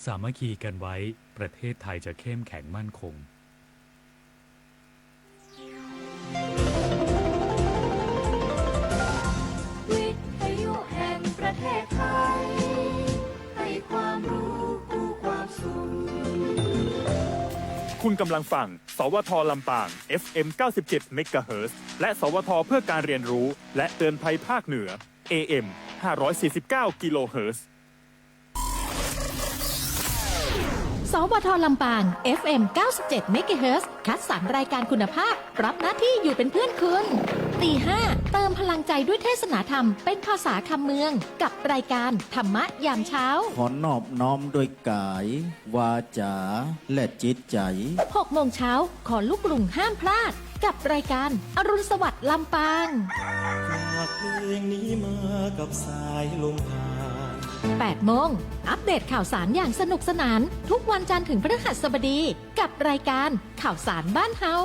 สามัคคีกันไว้ประเทศไทยจะเข้มแข็งมั่นคงวิทยุแห่งประเทศไทยให้ความรู้คู่ความสุขคุณกำลังฟังสวทลำปาง FM 97 เมกะเฮิรตซ์ และสวทเพื่อการเรียนรู้และเตือนภัยภาคเหนือ AM 549 กิโลเฮิรตซ์ สวทลำปาง FM 97 เมกะเฮิรตซ์ คัดสรรรายการคุณภาพรับหน้าที่อยู่เป็นเพื่อนคุณตีห้าเติมพลังใจด้วยเทศนาธรรมเป็นภาษาคำเมืองกับรายการธรรมะยามเช้าขอนอบน้อมด้วยกายวาจาและจิตใจ 6 โมงเช้าขอลูกกรุงห้ามพลาดกับรายการอรุณสวัสดิ์ลำปาง ฝากเพลงนี้มากับสายลมผ่าน 8 โมงอัปเดตข่าวสารอย่างสนุกสนานทุกวันจันทร์ถึงพฤหัสบดีกับรายการข่าวสารบ้านเฮา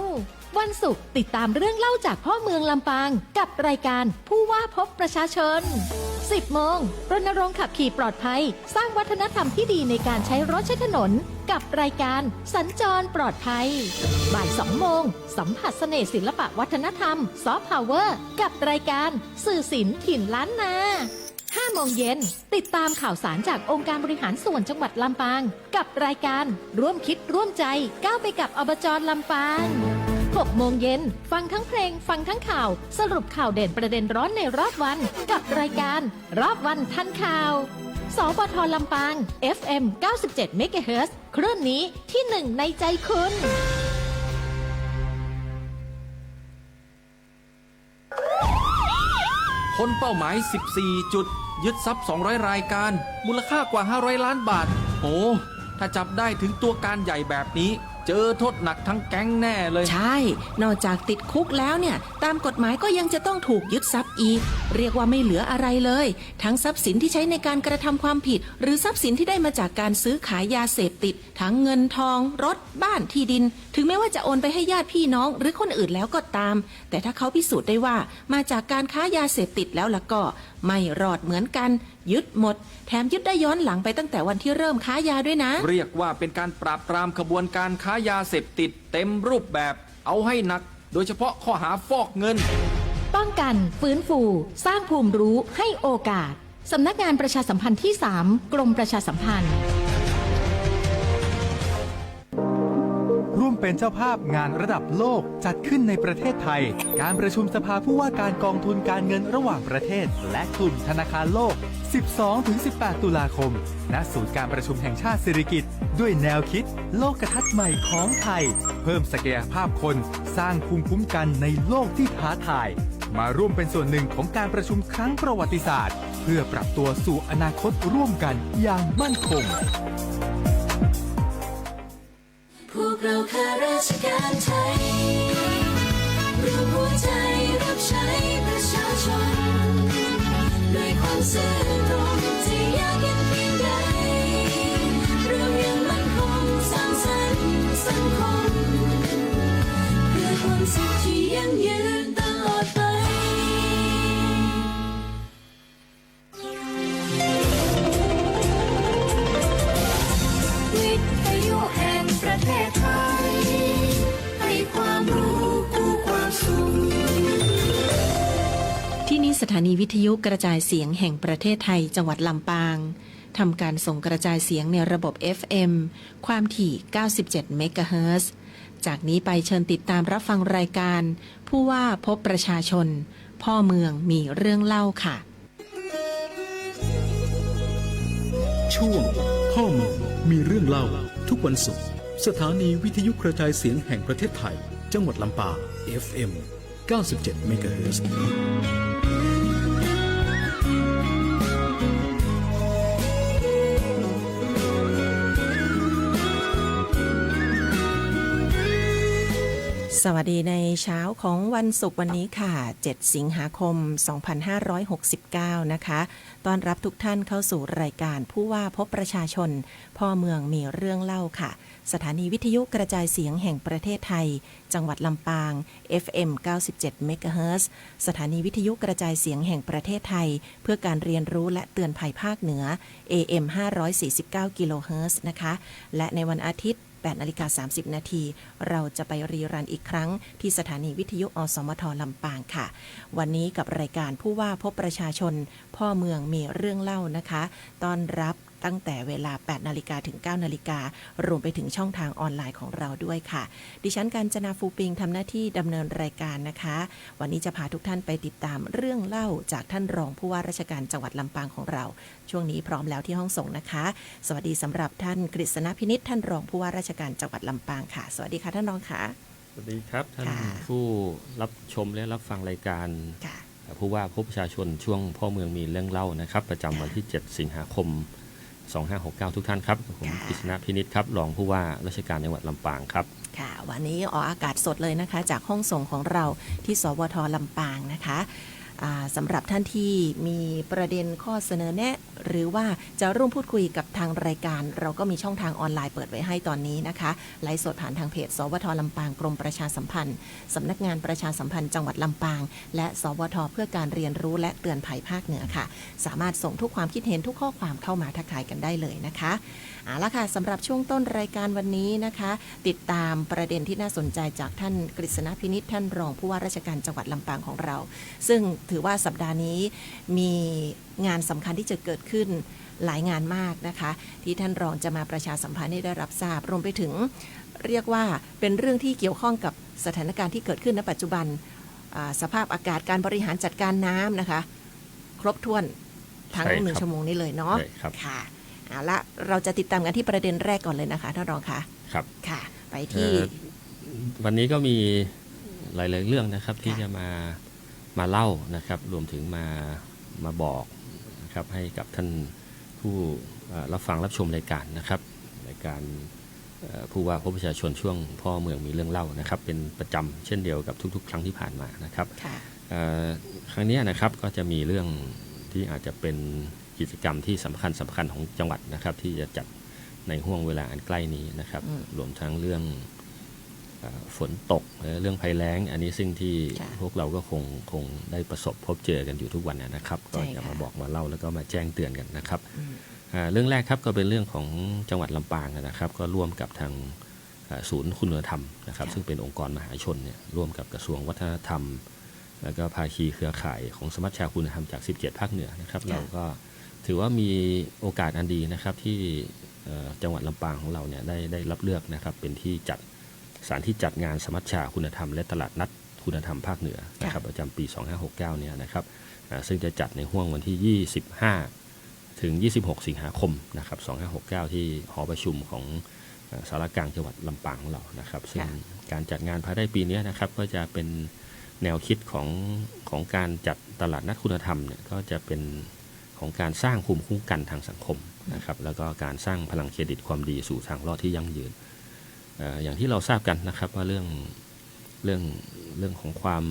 วันศุกร์ติดตามเรื่องเล่าจากพ่อเมืองลำปางกับรายการผู้ว่าพบประชาชน 10 โมงรณรงค์ขับขี่ปลอดภัยสร้างวัฒนธรรมที่ดีในการใช้รถใช้ถนนกับรายการสัญจรปลอดภัยบ่าย 2 โมงสัมผัสเสน่ห์ศิลปะวัฒนธรรมซอฟต์พาวเวอร์กับรายการสื่อศิลป์ถิ่นล้านนา5 โมงเย็นติดตามข่าวสารจากองค์การบริหารส่วนจังหวัดลำปางกับรายการร่วมคิดร่วมใจก้าวไปกับอบจ.ลำปาง6 โมงเย็นฟังทั้งเพลงฟังทั้งข่าวสรุปข่าวเด่นประเด็นร้อนในรอบวันกับรายการรอบวันทันข่าวสวทลำปาง FM 97 เมกะเฮิรตซ์ คลื่นนี้ที่หนึ่งในใจคุณพ้นเป้าหมาย14จุดยึดทรัพย์200รายการมูลค่ากว่า500ล้านบาทโอ้ถ้าจับได้ถึงตัวการใหญ่แบบนี้เจอโทษหนักทั้งแก๊งแน่เลยใช่นอกจากติดคุกแล้วเนี่ยตามกฎหมายก็ยังจะต้องถูกยึดทรัพย์อีกเรียกว่าไม่เหลืออะไรเลยทั้งทรัพย์สินที่ใช้ในการกระทำความผิดหรือทรัพย์สินที่ได้มาจากการซื้อขายยาเสพติดทั้งเงินทองรถบ้านที่ดินถึงแม้ว่าจะโอนไปให้ญาติพี่น้องหรือคนอื่นแล้วก็ตามแต่ถ้าเขาพิสูจน์ได้ว่ามาจากการค้ายาเสพติดแล้วล่ะก็ไม่รอดเหมือนกันยึดหมดแถมยึดได้ย้อนหลังไปตั้งแต่วันที่เริ่มค้ายาด้วยนะเรียกว่าเป็นการปราบปรามขบวนการค้ายาเสพติดเต็มรูปแบบเอาให้หนักโดยเฉพาะข้อหาฟอกเงินป้องกันฟื้นฟูสร้างภูมิรู้ให้โอกาสสำนักงานประชาสัมพันธ์ที่ 3 กรมประชาสัมพันธ์ร่วมเป็นเจ้าภาพงานระดับโลกจัดขึ้นในประเทศไทยการประชุมสภาผู้ว่าการกองทุนการเงินระหว่างประเทศและกลุ่มธนาคารโลก 12-18 ตุลาคมณศูนย์การประชุมแห่งชาติสิริกิติ์ด้วยแนวคิดโลกทัศน์ใหม่ของไทยเพิ่มศักยภาพคนสร้างภูมิคุ้มกันในโลกที่ท้าทายมาร่วมเป็นส่วนหนึ่งของการประชุมครั้งประวัติศาสตร์เพื่อปรับตัวสู่อนาคตร่วมกันอย่างมั่นคงพวกเราข้าราชการไทยรวมหัวใจรับใช้ประชาชนด้วยความซื่อตรงที่ยากเย็นเพียงใดเรายังมั่นคงสร้างสรรค์สังคมเพื่อความสุขที่ยั่งยืนตลอดไปวิทยุแห่งประเทศไทยให้ความรู้คู่ความสุขที่นี่สถานีวิทยุกระจายเสียงแห่งประเทศไทยจังหวัดลำปางทำการส่งกระจายเสียงในระบบ FM ความถี่ 97 เมกะเฮิรตซ์ จากนี้ไปเชิญติดตามรับฟังรายการผู้ว่าพบประชาชนพ่อเมืองมีเรื่องเล่าค่ะช่วงพ่อเมืองมีเรื่องเล่าทุกวันศุกร์สถานีวิทยุกระจายเสียงแห่งประเทศไทยจังหวัดลำปาง FM 97 เมกะเฮิรตซ์ สวัสดีในเช้าของวันศุกร์วันนี้ค่ะ7สิงหาคม2569นะคะต้อนรับทุกท่านเข้าสู่รายการผู้ว่าพบประชาชนพ่อเมืองมีเรื่องเล่าค่ะสถานีวิทยุกระจายเสียงแห่งประเทศไทยจังหวัดลำปาง FM 97 MHz สถานีวิทยุกระจายเสียงแห่งประเทศไทยเพื่อการเรียนรู้และเตือนภัยภาคเหนือ AM 549 กิโลเฮิรตซ์นะคะและในวันอาทิตย์8:30 น.เราจะไปรีรันอีกครั้งที่สถานีวิทยุอสมทลำปางค่ะวันนี้กับรายการผู้ว่าพบประชาชนพ่อเมืองมีเรื่องเล่านะคะต้อนรับตั้งแต่เวลา 8 นาฬิกาถึง 9 นาฬิการวมไปถึงช่องทางออนไลน์ของเราด้วยค่ะดิฉันกาญจนาฟูปิงทำหน้าที่ดำเนินรายการนะคะวันนี้จะพาทุกท่านไปติดตามเรื่องเล่าจากท่านรองผู้ว่าราชการจังหวัดลำปางของเราช่วงนี้พร้อมแล้วที่ห้องส่งนะคะสวัสดีสำหรับท่านกฤษณพินิจท่านรองผู้ว่าราชการจังหวัดลำปางค่ะสวัสดีค่ะท่านรองค่ะสวัสดีครับท่านผู้รับชมและรับฟังรายการผู้ว่าพบประชาชนช่วงพ่อเมืองมีเรื่องเล่านะครับประจำวันที่7สิงหาคม2569ทุกท่านครับผมกฤษณพินิจครับรองผู้ว่าราชการจังหวัดลำปางครับค่ะวันนี้ออกอากาศสดเลยนะคะจากห้องส่งของเราที่สวทลำปางนะคะสำหรับท่านที่มีประเด็นข้อเสนอแนะหรือว่าจะร่วมพูดคุยกับทางรายการเราก็มีช่องทางออนไลน์เปิดไว้ให้ตอนนี้นะคะไลฟ์สดผ่านทางเพจสวทลำปางกรมประชาสัมพันธ์สำนักงานประชาสัมพันธ์จังหวัดลำปางและสวทเพื่อการเรียนรู้และเตือนภัยภาคเหนือค่ะสามารถส่งทุกความคิดเห็นทุกข้อความเข้ามาทักทายกันได้เลยนะคะเอาละค่ะสำหรับช่วงต้นรายการวันนี้นะคะติดตามประเด็นที่น่าสนใจจากท่านกฤษณพินิจท่านรองผู้ว่าราชการจังหวัดลำปางของเราซึ่งถือว่าสัปดาห์นี้มีงานสำคัญที่จะเกิดขึ้นหลายงานมากนะคะที่ท่านรองจะมาประชาสัมพันธ์ให้ได้รับทราบรวมไปถึงเรียกว่าเป็นเรื่องที่เกี่ยวข้องกับสถานการณ์ที่เกิดขึ้นณปัจจุบันสภาพอากาศการบริหารจัดการน้ำนะคะครบถ้วนทั้ง1 ชั่วโมงนี้เลยเนาะค่ะเอาละเราจะติดตามกันที่ประเด็นแรกก่อนเลยนะคะท่านรองคะครับค่ะไปที่วันนี้ก็มีหลายๆเรื่องนะครับที่จะมาเล่านะครับรวมถึงมาบอกนะครับให้กับท่านผู้รับฟังรับชมรายการนะครับรายการผู้ว่าพบประชาชนช่วงพ่อเมืองมีเรื่องเล่านะครับเป็นประจำเช่นเดียวกับทุกๆครั้งที่ผ่านมานะครับครั้งนี้นะครับก็จะมีเรื่องที่อาจจะเป็นกิจกรรมที่สำคัญของจังหวัดนะครับที่จะจัดในห่วงเวลาอันใกล้นี้นะครับรวมทั้งเรื่องฝนตกเรื่องภัยแล้งอันนี้ซึ่งที่พวกเราก็คงได้ประสบพบเจอกันอยู่ทุกวันนะครับก็จะมาบอกมาเล่าแล้วก็มาแจ้งเตือนกันนะครับเรื่องแรกครับก็เป็นเรื่องของจังหวัดลำปางนะครับก็ร่วมกับทางศูนย์คุณธรรมนะครับซึ่งเป็นองค์กรมหาชนเนี่ยร่วมกับกระทรวงวัฒนธรรมแล้วก็ภาคีเครือข่ายของสมัชชาคุณธรรมจาก17ภาคเหนือนะครับเราก็ถือว่ามีโอกาสอันดีนะครับที่จังหวัดลำปางของเราเนี่ยได้รับเลือกนะครับเป็นที่จัดสถานที่จัดงานสมัชชาคุณธรรมและตลาดนัดคุณธรรมภาคเหนือนะครับประจำปี2569เนี่ยนะครับซึ่งจะจัดในห่วงวันที่25ถึง26สิงหาคมนะครับ2569ที่หอประชุมของสารกลางจังหวัดลำปางของเรานะครับซึ่งการจัดงานภายในปีนี้นะครับก็จะเป็นแนวคิดของการจัดตลาดนัดคุณธรรมเนี่ยก็จะเป็นของการสร้างภูมิคุ้มกันทางสังคมนะครับแล้วก็การสร้างพลังเครดิตความดีสู่ทางรอดที่ยั่งยืนอย่างที่เราทราบกันนะครับว่าเรื่องของความ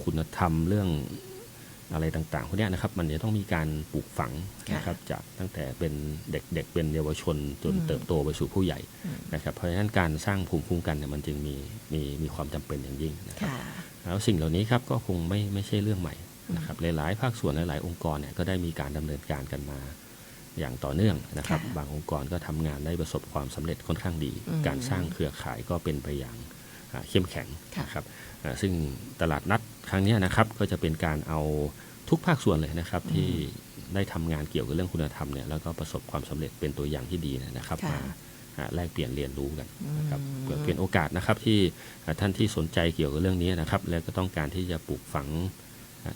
คุณธรรมเรื่องอะไรต่างๆพวกนี้นะครับมันจะต้องมีการปลูกฝังนะครับจากตั้งแต่เป็นเด็กๆเป็นเยาวชนจนเติบโตไปสู่ผู้ใหญ่นะครับเพราะฉะนั้นการสร้างภูมิคุ้มกันเนี่ยมันจึงมีความจำเป็นอย่างยิ่งนะครับแล้วสิ่งเหล่านี้ครับก็คงไม่ใช่เรื่องใหม่นะครับหลายๆภาคส่วนหลายๆองค์กรเนี่ยก็ได้มีการดำเนินการกันมาอย่างต่อเนื่องนะครับบางองค์กรก็ทำงานได้ประสบความสำเร็จค่อนข้างดีการสร้างเครือข่ายก็เป็นไปอย่างเข้มแข็งนะครับซึ่งตลาดนัดครั้งนี้นะครับก็จะเป็นการเอาทุกภาคส่วนเลยนะครับที่ได้ทำงานเกี่ยวกับเรื่องคุณธรรมเนี่ยแล้วก็ประสบความสำเร็จเป็นตัวอย่างที่ดีนะครับมาแลกเปลี่ยนเรียนรู้กันนะครับเพื่อเป็นโอกาสนะครับที่ท่านที่สนใจเกี่ยวกับเรื่องนี้นะครับแล้วก็ต้องการที่จะปลูกฝัง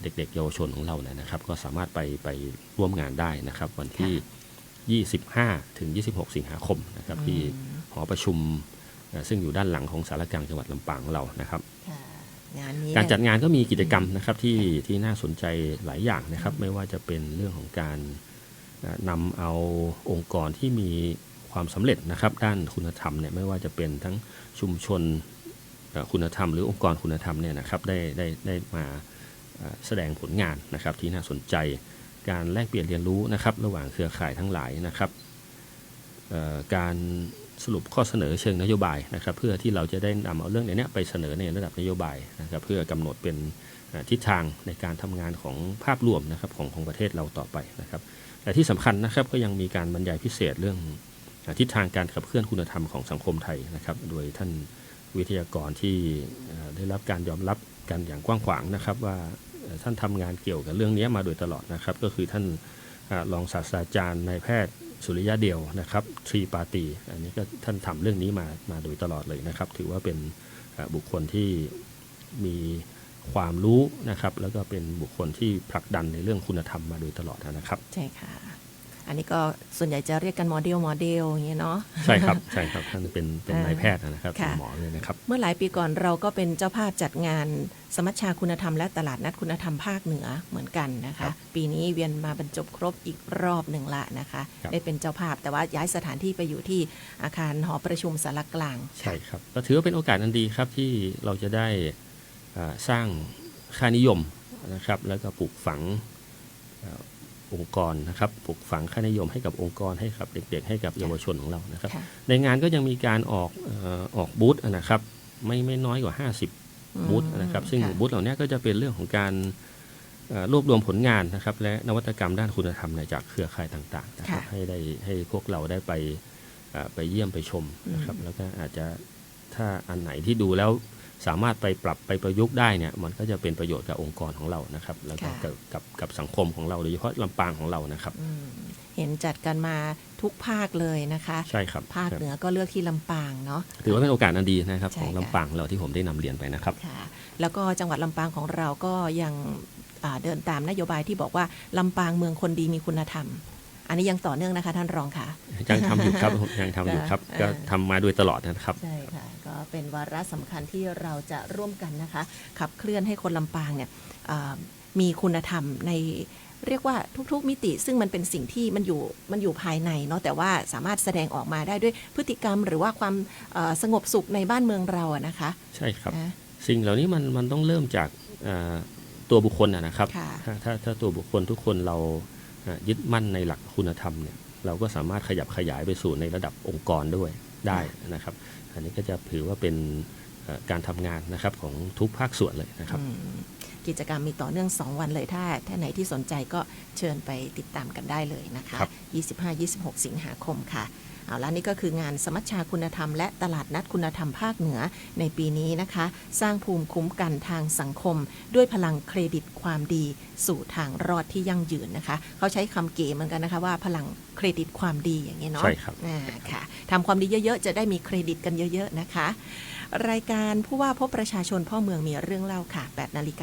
เด็กๆเยาวชนของเราเนี่ยนะครับก็สามารถไปร่วมงานได้นะครับวันที่25ถึง26สิงหาคมนะครับที่หอประชุมซึ่งอยู่ด้านหลังของสารกลางจังหวัดลำปางของเรานะครับการจัดงานก็มีกิจกรรมนะครับที่น่าสนใจหลายอย่างนะครับไม่ว่าจะเป็นเรื่องของการนำเอาองค์กรที่มีความสำเร็จนะครับด้านคุณธรรมเนี่ยไม่ว่าจะเป็นทั้งชุมชน คุณธรรมหรือองค์กรคุณธรรมเนี่ยนะครับได้มาแสดงผลงานนะครับที่น่าสนใจการแลกเปลี่ยนเรียนรู้นะครับระหว่างเครือข่ายทั้งหลายนะครับการสรุปข้อเสนอเชิงนโยบายนะครับเพื่อที่เราจะได้นำเอาเรื่องนี้ไปเสนอในระดับนโยบายนะครับเพื่อกำหนดเป็นทิศทางในการทำงานของภาพรวมนะครับของประเทศเราต่อไปนะครับแต่ที่สำคัญนะครับก็ยังมีการบรรยายพิเศษเรื่องทิศทางการขับเคลื่อนคุณธรรมของสังคมไทยนะครับโดยท่านวิทยากรที่ได้รับการยอมรับกันอย่างกว้างขวางนะครับว่าท่านทำงานเกี่ยวกับเรื่องนี้มาโดยตลอดนะครับก็คือท่านรองศาสตราจารย์นายแพทย์สุริยะเดียวนะครับทรีปาตีอันนี้ก็ท่านทำเรื่องนี้มาโดยตลอดเลยนะครับถือว่าเป็นบุคคลที่มีความรู้นะครับแล้วก็เป็นบุคคลที่ผลักดันในเรื่องคุณธรรมมาโดยตลอดนะครับใช่ค่ะอันนี้ก็ส่วนใหญ่จะเรียกกันโมเดลอย่างเงี้ยเนาะใช่ครับใช่ครับท่านเป็นนายแพทย์นะครับเป็นหมอเลยนะครับเมื่อหลายปีก่อนเราก็เป็นเจ้าภาพจัดงานสมัชชาคุณธรรมและตลาดนัดคุณธรรมภาคเหนือเหมือนกันนะคะปีนี้เวียนมาบรรจบครบอีกรอบหนึ่งละนะคะได้เป็นเจ้าภาพแต่ว่าย้ายสถานที่ไปอยู่ที่อาคารหอประชุมสารกลางใช่ครับก็ถือว่าเป็นโอกาสอันดีครับที่เราจะได้สร้างค่านิยมนะครับแล้วก็ปลูกฝังองค์กรนะครับปลูกฝังค่านิยมให้กับองค์กรให้กับเด็กๆให้กับเยาวชนของเรานะครับในงานก็ยังมีการออกบูธนะครับไม่น้อยกว่า50บูธนะครับซึ่งบูธเหล่านี้ก็จะเป็นเรื่องของการรวบรวมผลงานนะครับและนวัตกรรมด้านคุณธรรมจากเครือข่ายต่างๆนะครับให้พวกเราได้ไปเยี่ยมไปชมนะครับแล้วก็อาจจะถ้าอันไหนที่ดูแล้วสามารถไปปรับไปประยุกต์ได้เนี่ยมันก็จะเป็นประโยชน์กับองค์กรของเรานะครับแล้วก็กับสังคมของเราโดยเฉพาะลำปางของเรานะครับเห็นจัดกันมาทุกภาคเลยนะคะใช่ครับภาคเหนือก็เลือกที่ลำปางเนาะถือว่าเป็นโอกาสอันดีนะครับของลำปางเราที่ผมได้นำเรียนไปนะครับแล้วก็จังหวัดลำปางของเราก็ยังเดินตามนโยบายที่บอกว่าลำปางเมืองคนดีมีคุณธรรมอันนี้ยังต่อเนื่องนะคะท่านรองค่ะยังทำอยู่ครับยังทำอยู่ครับก็ทำมาโดยตลอดนะครับใช่ค่ะก็เป็นวาระสำคัญที่เราจะร่วมกันนะคะขับเคลื่อนให้คนลำปางเนี่ยมีคุณธรรมในเรียกว่าทุกๆมิติซึ่งมันเป็นสิ่งที่มันอยู่ภายในเนาะแต่ว่าสามารถแสดงออกมาได้ด้วยพฤติกรรมหรือว่าความสงบสุขในบ้านเมืองเราอะนะคะใช่ครับสิ่งเหล่านี้มันต้องเริ่มจากตัวบุคคลนะครับถ้าตัวบุคคลทุกคนเรายึดมั่นในหลักคุณธรรมเนี่ยเราก็สามารถขยับขยายไปสู่ในระดับองค์กรด้วยได้นะครับอันนี้ก็จะถือว่าเป็นการทำงานนะครับของทุกภาคส่วนเลยนะครับกิจกรรมมีต่อเนื่อง2วันเลยถ้าไหนที่สนใจก็เชิญไปติดตามกันได้เลยนะคะ 25-26 สิงหาคมค่ะเอาละนี่ก็คืองานสมัชชาคุณธรรมและตลาดนัดคุณธรรมภาคเหนือในปีนี้นะคะสร้างภูมิคุ้มกันทางสังคมด้วยพลังเครดิตความดีสู่ทางรอดที่ยั่งยืนนะคะเขาใช้คำเก๋เหมือนกันนะคะว่าพลังเครดิตความดีอย่างนี้เนาะใช่ครับค่ะทำความดีเยอะๆจะได้มีเครดิตกันเยอะๆนะคะรายการผู้ว่าพบประชาชนพ่อเมืองมีเรื่องเล่าค่ะ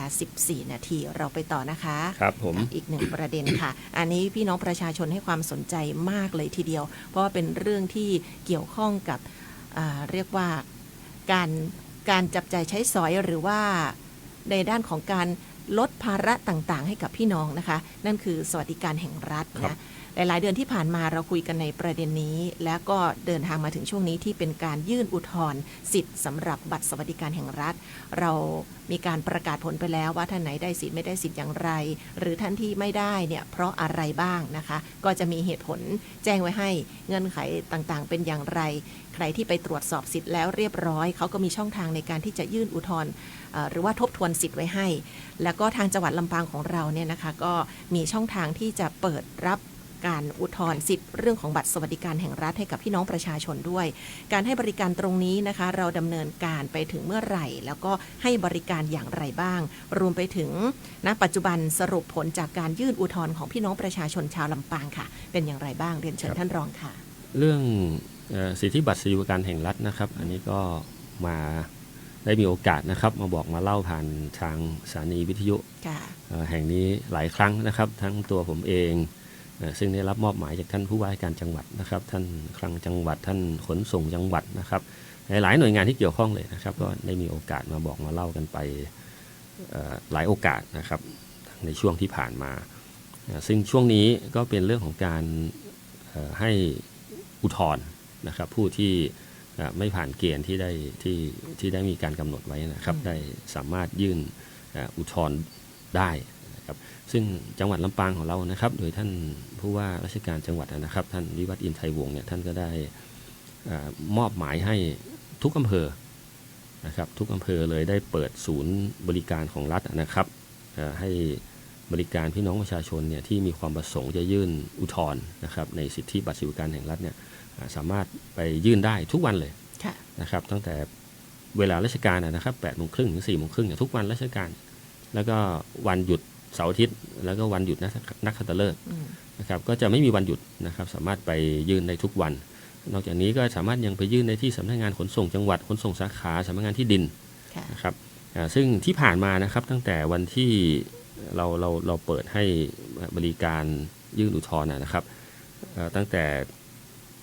8:14 น.เราไปต่อนะคะครับผมอีกหนึ่งประเด็นค่ะอันนี้พี่น้องประชาชนให้ความสนใจมากเลยทีเดียวเพราะว่าเป็นเรื่องที่เกี่ยวข้องกับเรียกว่าการจับจ่ายใช้สอยหรือว่าในด้านของการลดภาระต่างๆให้กับพี่น้องนะคะนั่นคือสวัสดิการแห่งรัฐนะหลายๆเดือนที่ผ่านมาเราคุยกันในประเด็นนี้แล้วก็เดินทางมาถึงช่วงนี้ที่เป็นการยื่นอุทธรณ์สิทธิ์สำหรับบัตรสวัสดิการแห่งรัฐเรามีการประกาศผลไปแล้วว่าท่านไหนได้สิทธิ์ไม่ได้สิทธิ์อย่างไรหรือท่านที่ไม่ได้เนี่ยเพราะอะไรบ้างนะคะก็จะมีเหตุผลแจ้งไว้ให้เงื่อนไขต่างๆเป็นอย่างไรใครที่ไปตรวจสอบสิทธิ์แล้วเรียบร้อยเขาก็มีช่องทางในการที่จะยื่นอุทธรณ์หรือว่าทบทวนสิทธิ์ไว้ให้แล้วก็ทางจังหวัดลำปางของเราเนี่ยนะคะก็มีช่องทางที่จะเปิดรับการอุทธรณ์สิทธิ์เรื่องของบัตรสวัสดิการแห่งรัฐให้กับพี่น้องประชาชนด้วยการให้บริการตรงนี้นะคะเราดำเนินการไปถึงเมื่อไหร่แล้วก็ให้บริการอย่างไรบ้างรวมไปถึงณปัจจุบันสรุปผลจากการยื่นอุทธรณ์ของพี่น้องประชาชนชาวลำปางค่ะเป็นอย่างไรบ้างเรียนเชิญท่านรองค่ะเรื่องสิทธิบัตรสวัสดิการแห่งรัฐนะครับอันนี้ก็มาได้มีโอกาสนะครับมาบอกมาเล่าผ่านทางสถานีวิทยุแห่งนี้หลายครั้งนะครับทั้งตัวผมเองซึ่งได้รับมอบหมายจากท่านผู้ว่าราชการจังหวัดนะครับท่านคลังจังหวัดท่านขนส่งจังหวัดนะครับหลายหน่วยงานที่เกี่ยวข้องเลยนะครับก็ได้มีโอกาสมาบอกมาเล่ากันไปหลายโอกาสนะครับในช่วงที่ผ่านมาซึ่งช่วงนี้ก็เป็นเรื่องของการให้อุทธรณ์นะครับผู้ที่ ไม่ผ่านเกณฑ์ที่ได้มีการกำหนดไว้นะครับได้สามารถยื่นอุทธรณ์ได้นะครับซึ่งจังหวัดลำปางของเรานะครับโดยท่านผู้ว่าราชการจังหวัดนะครับท่านวิวัฒน์อินไทยวงศ์เนี่ยท่านก็ได้มอบหมายให้ทุกอำเภอนะครับทุกอำเภอเลยได้เปิดศูนย์บริการของรัฐนะครับให้บริการพี่น้องประชาชนเนี่ยที่มีความประสงค์จะยื่นอุทธรณ์นะครับในสิทธิบัตรสวัสดิการแห่งรัฐเนี่ยสามารถไปยื่นได้ทุกวันเลยนะครับตั้งแต่เวลาราชการนะครับ 8:30 น. ถึง 4:30 น. เนี่ยทุกวันราชการแล้วก็วันหยุดเสาร์อาทิตย์แล้วก็วันหยุดนักขัตฤกษ์นะครับก็จะไม่มีวันหยุดนะครับสามารถไปยื่นได้ทุกวันนอกจากนี้ก็สามารถยังไปยื่นในที่สำนักงานขนส่งจังหวัดขนส่งสาขาสำนักงานที่ดินนะครับซึ่งที่ผ่านมานะครับตั้งแต่วันที่เราเปิดให้บริการยื่นอุทธรณ์นะครับตั้งแต่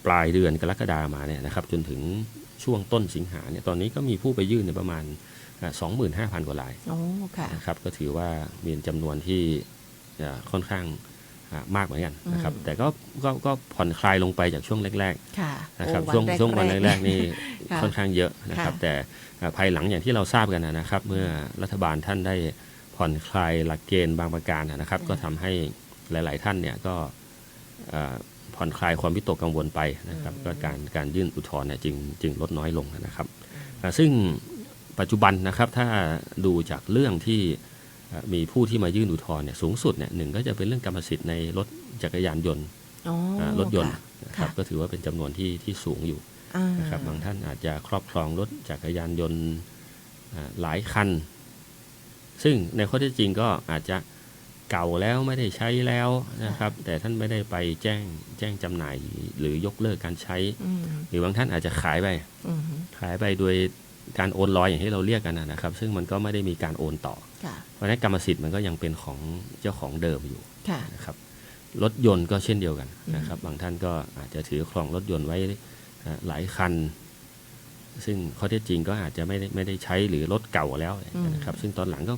ปลายเดือนกรกฎาคมมาเนี่ยนะครับจนถึงช่วงต้นสิงหาเนี่ยตอนนี้ก็มีผู้ไปยื่นประมาณ 25,000 กว่ารายนะครับก็ถือว่ามีจำนวนที่ค่อนข้างมากเหมือนกันนะครับแต่ก็ผ่อนคลายลงไปจากช่วงแรกๆนะครับช่วงวันแรกๆนี่ค่อนข้างเยอะนะครับแต่ภายหลังอย่างที่เราทราบกันนะครับเมื่อรัฐบาลท่านได้ผ่อนคลายหลักเกณฑ์บางประการนะครับก็ทำให้หลายๆท่านเนี่ยก็ผ่อนคลายความวิตกกังวลไปนะครับก็การยื่นอุทธรณ์เนี่ยจึงลดน้อยลงนะครับซึ่งปัจจุบันนะครับถ้าดูจากเรื่องที่มีผู้ที่มายื่นอุทธรณ์เนี่ยสูงสุดเนี่ยหนึ่งก็จะเป็นเรื่องกรรมสิทธิ์ในรถจักรยานยนต์รถยนต์นะครับก็ถือว่าเป็นจำนวนที่สูงอยู่นะครับบางท่านอาจจะครอบครองรถจักรยานยนต์หลายคันซึ่งในข้อเท็จจริงก็อาจจะเก่าแล้วไม่ได้ใช้แล้วนะครับแต่ท่านไม่ได้ไปแจ้งจำหน่ายหรือยกเลิกการใช้หรือบางท่านอาจจะขายไปโดยการโอนลอยอย่างที่เราเรียกกันนะครับซึ่งมันก็ไม่ได้มีการโอนต่อเพราะฉะนั้นกรรมสิทธิ์มันก็ยังเป็นของเจ้าของเดิมอยู่นะครับรถยนต์ก็เช่นเดียวกันนะครับบางท่านก็อาจจะถือครองรถยนต์ไว้หลายคันซึ่งข้อเท็จจริงก็อาจจะไม่ได้ใช้หรือรถเก่าแล้วนะครับซึ่งตอนหลังก็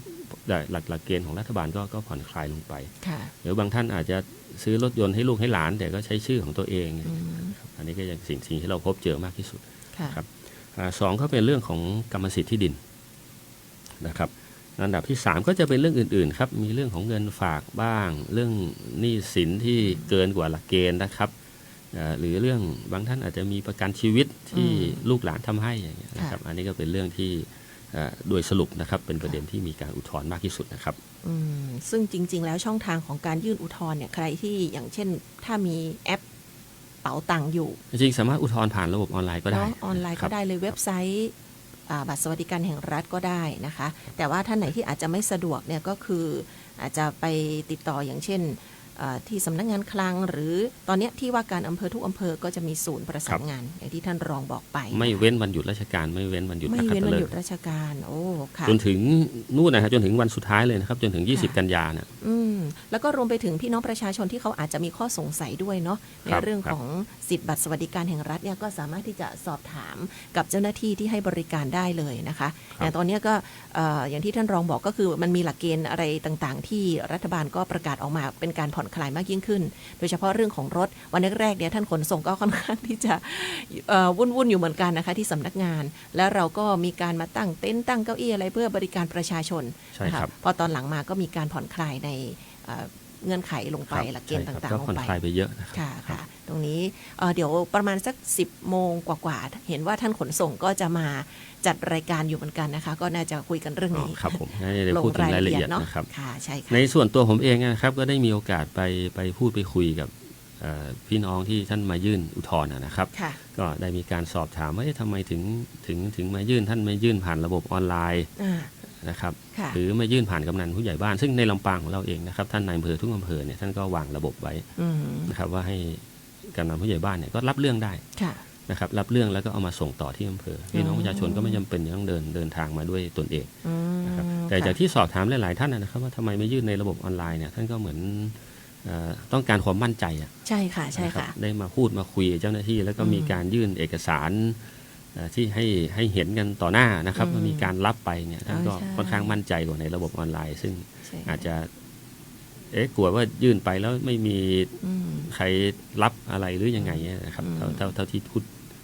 หลักเกณฑ์ของรัฐบาลก็ผ่อนคลายลงไปหรือบางท่านอาจจะซื้อรถยนต์ให้ลูกให้หลานแต่ก็ใช้ชื่อของตัวเองอันนี้ก็ยังสิ่งที่เราพบเจอมากที่สุดครับสองก็เป็นเรื่องของกรรมสิทธิ์ที่ดินนะครับอันดับที่3ก็จะเป็นเรื่องอื่นๆครับมีเรื่องของเงินฝากบ้างเรื่องหนี้สินที่เกินกว่าหลักเกณฑ์นะครับหรือเรื่องบางท่านอาจจะมีประกันชีวิตที่ลูกหลานทำให้อย่างเงี้ยนะครับอันนี้ก็เป็นเรื่องที่โดยสรุปนะครับเป็นประเด็นที่มีการอุทธรณ์มากที่สุดนะครับซึ่งจริงๆแล้วช่องทางของการยื่นอุทธรณ์เนี่ยใครที่อย่างเช่นถ้ามีแอปเป๋าตังค์อยู่จริงๆสามารถอุทธรณ์ผ่านระบบออนไลน์ก็ได้ออนไลน์ก็ได้เลยเว็บไซต์บัตรสวัสดิการแห่งรัฐก็ได้นะคะแต่ว่าท่านไหนที่อาจจะไม่สะดวกเนี่ยก็คืออาจจะไปติดต่ออย่างเช่นที่สำนักงานคลังหรือตอนนี้ที่ว่าการอำเภอทุกอำเภอก็จะมีศูนย์ประสานงานอย่างที่ท่านรองบอกไปไม่เว้นวันหยุดราชการไม่เว้นวันหยุดไม่เว้นวันหยุดราชการโอ้ค่ะจนถึงนู่นนะครับจนถึงวันสุดท้ายเลยนะครับจนถึง20 กันยายนเนี่ยแล้วก็รวมไปถึงพี่น้องประชาชนที่เขาอาจจะมีข้อสงสัยด้วยเนาะในเรื่องของสิทธิบัตรสวัสดิการแห่งรัฐเนี่ยก็สามารถที่จะสอบถามกับเจ้าหน้าที่ที่ให้บริการได้เลยนะคะอย่างตอนนี้ก็อย่างที่ท่านรองบอกก็คือมันมีหลักเกณฑ์อะไรต่างๆที่รัฐบาลก็ประกาศออกมาเป็นการผ่อนคลายมากยิ่งขึ้นโดยเฉพาะเรื่องของรถวันแรกๆเนี่ยท่านขนส่งก็ค่อนข้างที่จะวุ่นอยู่เหมือนกันนะคะที่สำนักงานแล้วเราก็มีการมาตั้งเต็นท์ตั้งเก้าอี้อะไรเพื่อบริการประชาชนนะคะพอตอนหลังมาก็มีการผ่อนคลายในเงื่อนไขลงไปหลักเกณฑ์ต่างๆลงไปก็ผ่อนคลายไปเยอะนะครับค่ะตรงนี้เดี๋ยวประมาณสัก10 โมงกว่าๆเห็นว่าท่านขนส่งก็จะมาจัดรายการอยู่เหมือนกันนะคะก็น่าจะคุยกันเรื่องนี้ครับผมได้พูดถึงรายละเอียดนะครับค่ะใช่ค่ะในส่วนตัวผมเองนะครับก็ได้มีโอกาสไปพูดไปคุยกับพี่น้องที่ท่านมายื่นอุทธรณ์นะครับก็ได้มีการสอบถามว่าทำไมถึงมายื่นท่านไม่ยื่นผ่านระบบออนไลน์นะครับหรือไม่ยื่นผ่านกำนันผู้ใหญ่บ้านซึ่งในลำปางของเราเองนะครับท่านนายอำเภอทุกอำเภอเนี่ยท่านก็วางระบบไว้นะครับว่าให้กำนันผู้ใหญ่บ้านเนี่ยก็รับเรื่องได้นะครับรับเรื่องแล้วก็เอามาส่งต่อที่อำเภอพี่น้องประชาชนก็ไม่จำเป็นต้องเดินทางมาด้วยตนเองนะครับแต่จากที่สอบถามหลายๆท่านนะครับว่าทำไมไม่ยื่นในระบบออนไลน์เนี่ยท่านก็เหมือนต้องการความมั่นใจใช่ค่ะใช่ค่ะได้มาพูดมาคุยกับเจ้าหน้าที่แล้วก็มีการยื่นเอกสารที่ให้เห็นกันต่อหน้านะครับว่ามีการรับไปเนี่ยท่านก็ค่อนข้างมั่นใจกว่าในระบบออนไลน์ซึ่งอาจจะกลัวว่ายื่นไปแล้วไม่มีใครรับอะไรหรือยังไงนะครับเท่าที่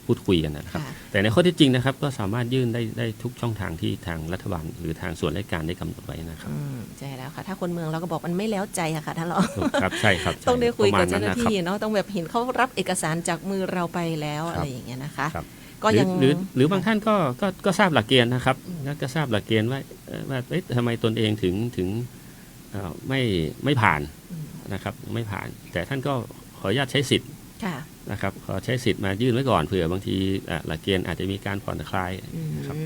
พูดคุยกันนะครับ แต่ในข้อที่จริงนะครับก็สามารถยื่นได้ทุกช่องทางที่ทางรัฐบาลหรือทางส่วนราชการได้กำหนดไว้นะครับใช่แล้วค่ะถ้าคนเมืองเราก็บอกมันไม่แล้วใจอะค่ะท่านรอง ครับใช่ครับ ต้องได้คุยกับเจ้าหน้าที่เนาะต้องแบบเห็นเขารับเอกสารจากมือเราไปแล้วอะไรอย่างเงี้ยนะคะก็ยังหรือบางท่านก็ทราบหลักเกณฑ์นะครับก็ทราบหลักเกณฑ์ว่าทำไมตนเองถึงไม่ผ่านนะครับไม่ผ่านแต่ท่านก็ขออนุญาตใช้สิทธิ์นะครับขอใช้สิทธิ์มายื่นไว้ก่อนเผื่อบางทีหลักเกณฑ์อาจจะมีการผ่อนคลายครับ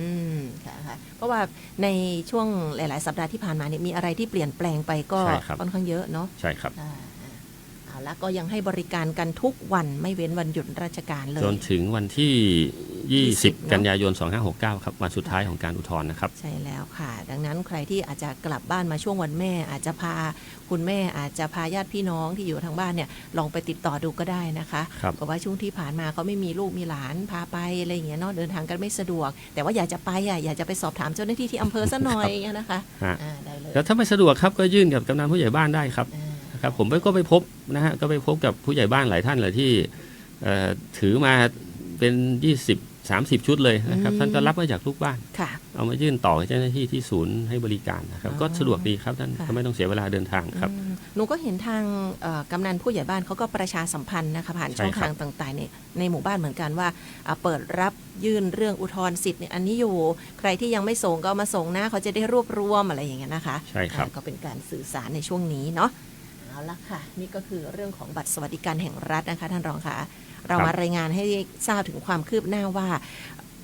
ค่ะเพราะว่าในช่วงหลายๆสัปดาห์ที่ผ่านมาเนี่ยมีอะไรที่เปลี่ยนแปลงไปก็ค่อนข้างเยอะเนาะใช่ครับแล้วก็ยังให้บริการกันทุกวันไม่เว้นวันหยุดราชการเลยจนถึงวันที่20กันยายน2569ครับวันสุดท้ายของการอุทธรณ์นะครับใช่แล้วค่ะดังนั้นใครที่อาจจะกลับบ้านมาช่วงวันแม่อาจจะพาคุณแม่อาจจะพาญาติพี่น้องที่อยู่ทางบ้านเนี่ยลองไปติดต่อดูก็ได้นะคะเพราะว่าช่วงที่ผ่านมาเขาไม่มีลูกมีหลานพาไปอะไรอย่างเงี้ยเนาะเดินทางกันไม่สะดวกแต่ว่าอยากจะไปอยากจะไปสอบถามเจ้าหน้าที่ที่อำเภอซะหน่อยนะคะได้เลยแล้วถ้าไม่สะดวกครับก็ยื่นกับกำนันผู้ใหญ่บ้านได้ครับผมก็ไปพบนะฮะก็ไปพบกับผู้ใหญ่บ้านหลายท่านเลยที่ถือมาเป็น20-30 ชุดเลยนะครับท่านก็รับมาจากลูกบ้านเอามายื่นต่อเจ้าหน้าที่ที่ศูนย์ให้บริการนะครับก็สะดวกดีครับท่านก็ไม่ต้องเสียเวลาเดินทางครับหนูก็เห็นทางกำนันผู้ใหญ่บ้านเขาก็ประชาสัมพันธ์นะคะผ่านช่องทางต่างๆในหมู่บ้านเหมือนกันว่าเปิดรับยื่นเรื่องอุทธรณ์สิทธิ์อันนี้อยู่ใครที่ยังไม่ส่งก็มาส่งนะเขาจะได้รวบรวมอะไรอย่างเงี้ยนะคะใช่ครับก็เป็นการสื่อสารในช่วงนี้เนาะเอาละค่ะนี่ก็คือเรื่องของบัตรสวัสดิการแห่งรัฐนะคะท่านรองค่ะเรามารายงานให้ทราบถึงความคืบหน้าว่า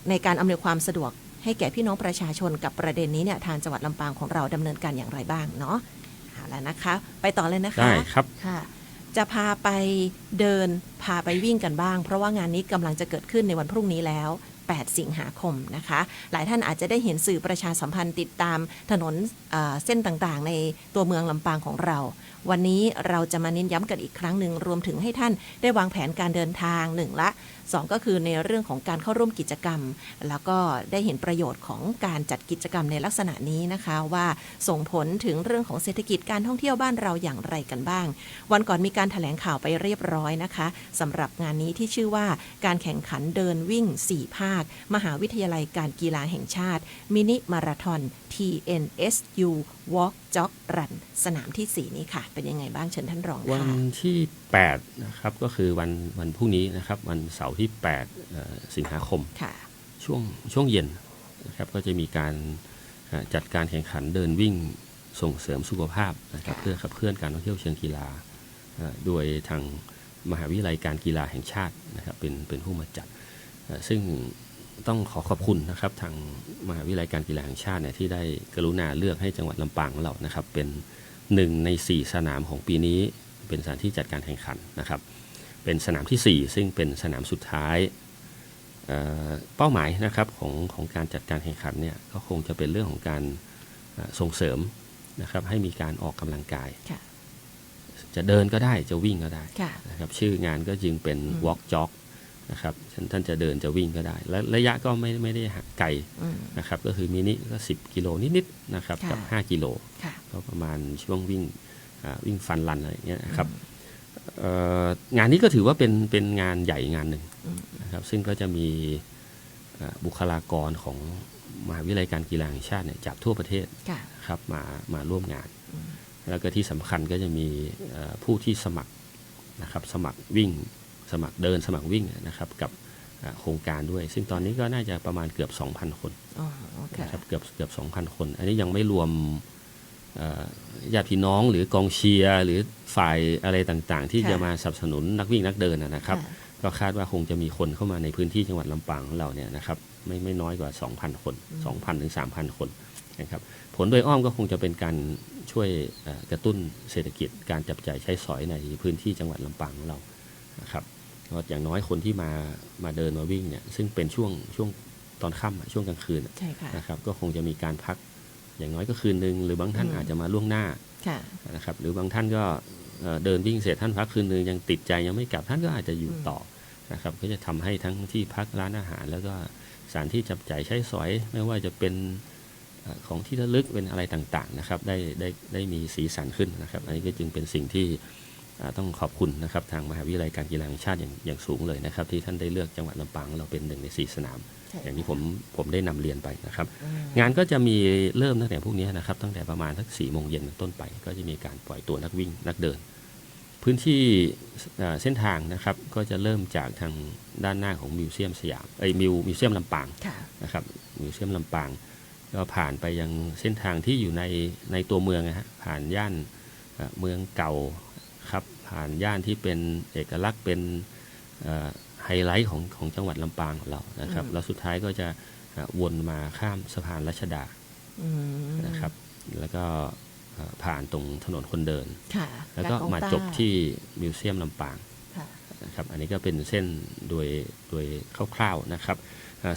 ในการอำนวยความสะดวกให้แก่พี่น้องประชาชนกับประเด็นนี้เนี่ยทางจังหวัดลำปางของเราดำเนินการอย่างไรบ้างเนาะเอาละนะคะไปต่อเลยนะคะได้ครับค่ะจะพาไปเดินพาไปวิ่งกันบ้างเพราะว่างานนี้กำลังจะเกิดขึ้นในวันพรุ่งนี้แล้ว8 สิงหาคมนะคะหลายท่านอาจจะได้เห็นสื่อประชาสัมพันธ์ติดตามถนนเส้นต่างๆในตัวเมืองลำปางของเราวันนี้เราจะมาเน้นย้ำกันอีกครั้งหนึ่งรวมถึงให้ท่านได้วางแผนการเดินทาง1ละ2ก็คือในเรื่องของการเข้าร่วมกิจกรรมแล้วก็ได้เห็นประโยชน์ของการจัดกิจกรรมในลักษณะนี้นะคะว่าส่งผลถึงเรื่องของเศรษฐกิจการท่องเที่ยวบ้านเราอย่างไรกันบ้างวันก่อนมีการแถลงข่าวไปเรียบร้อยนะคะสำหรับงานนี้ที่ชื่อว่าการแข่งขันเดินวิ่ง4ภาคมหาวิทยาลัยการกีฬาแห่งชาติมินิมาราธอน TNSU Walk Jog Run สนามที่4นี้ค่ะเป็นยังไงบ้างเชิญท่านรองค่ะวันที่8นะครับก็คือวันพรุ่งนี้นะครับวันเสาร์ที่8สิงหาคมช่วงเย็นนะครับก็จะมีการจัดการแข่งขันเดินวิ่งส่งเสริมสุขภาพนะครับเพื่อขับเคลื่อนการท่องเที่ยวเชิงกีฬาโดยทางมหาวิทยาลัยการกีฬาแห่งชาตินะครับเป็นผู้มาจัดซึ่งต้องขอบคุณนะครับทางมหาวิทยาลัยการกีฬาแห่งชาติเนี่ยที่ได้กรุณาเลือกให้จังหวัดลำปางของเรานะครับเป็น1 ใน 4สนามของปีนี้เป็นสถานที่จัดการแข่งขันนะครับเป็นสนามที่4ซึ่งเป็นสนามสุดท้ายเป้าหมายนะครับของการจัดการแข่งขันเนี่ยก็คงจะเป็นเรื่องของการส่งเสริมนะครับให้มีการออกกำลังกายจะเดินก็ได้จะวิ่งก็ได้นะครับชื่องานก็จึงเป็น Walk Jog นะครับท่านจะเดินจะวิ่งก็ได้และระยะก็ไม่ได้ไกลนะครับก็คือมินิก็10 กิโลนิดๆนะครับกับ5 กิโลก็ประมาณช่วงวิ่งฟันรันอะไรอย่างเงี้ยนะครับงานนี้ก็ถือว่าเป็นงานใหญ่งานหนึ่งนะครับซึ่งก็จะมีบุคลากรของมหาวิทยาลัยการกีฬาแห่งชาติเนี่ยจากทั่วประเทศครับมาร่วมงานแล้วก็ที่สำคัญก็จะมีผู้ที่สมัครนะครับสมัครวิ่งสมัครเดินสมัครวิ่งนะครับกับโครงการด้วยซึ่งตอนนี้ก็น่าจะประมาณเกือบ 2,000 คนนะครับเกือบ 2,000 คนอันนี้ยังไม่รวมญาติพี่น้องหรือกองเชียร์หรือฝ่ายอะไรต่างๆที่จะมาสนับสนุนนักวิ่งนักเดินนะครับก็คาดว่าคงจะมีคนเข้ามาในพื้นที่จังหวัดลำปางของเราเนี่ยนะครับไม่น้อยกว่า 2,000 คน 2,000 ถึง 3,000 คนนะครับผลโดยอ้อมก็คงจะเป็นการช่วยกระตุ้นเศรษฐกิจการจับจ่ายใช้สอยในพื้นที่จังหวัดลำปางของเรานะครับอย่างน้อยคนที่มาเดินมาวิ่งเนี่ยซึ่งเป็นช่วงตอนค่ำช่วงกลางคืนนะครับก็คงจะมีการพักอย่างน้อยก็คืนนึงหรือบางท่านอาจจะมาล่วงหน้านะครับหรือบางท่านก็เดินวิ่งเสร็จท่านพักคืนนึงยังติดใจยังไม่กลับท่านก็อาจจะอยู่ต่อนะครับก็จะทำให้ทั้งที่พักร้านอาหารแล้วก็สถานที่จับจ่ายใช้สอยไม่ว่าจะเป็นของที่ระลึกเป็นอะไรต่างๆนะครับได้มีสีสันขึ้นนะครับอันนี้ก็จึงเป็นสิ่งที่ ต้องขอบคุณนะครับทางมหาวิทยาลัยการกีฬาแห่งชาติอย่างสูงเลยนะครับที่ท่านได้เลือกจังหวัดลำปางเราเป็น1 ใน 4 สนามอย่างที่ผมได้นำเรียนไปนะครับงานก็จะมีเริ่มตั้งแต่พวกนี้นะครับตั้งแต่ประมาณสัก4 โมงเย็นเป็นต้นไปก็จะมีการปล่อยตัวนักวิ่งนักเดินพื้นที่เส้นทางนะครับก็จะเริ่มจากทางด้านหน้าของมิวเซียมสยามมิวเซียมลำปางนะครับมิวเซียมลำปางก็ผ่านไปยังเส้นทางที่อยู่ในตัวเมืองนะฮะผ่านย่านเมืองเก่าครับผ่านย่านที่เป็นเอกลักษณ์เป็นไฮไลท์ของจังหวัดลำปางของเรานะครับแล้วสุดท้ายก็จะวนมาข้ามสะพานรัชดานะครับแล้วก็ผ่านตรงถนนคนเดินแล้วก็มาจบที่มิวเซียมลำปางนะครับอันนี้ก็เป็นเส้นโดยคร่าวๆนะครับ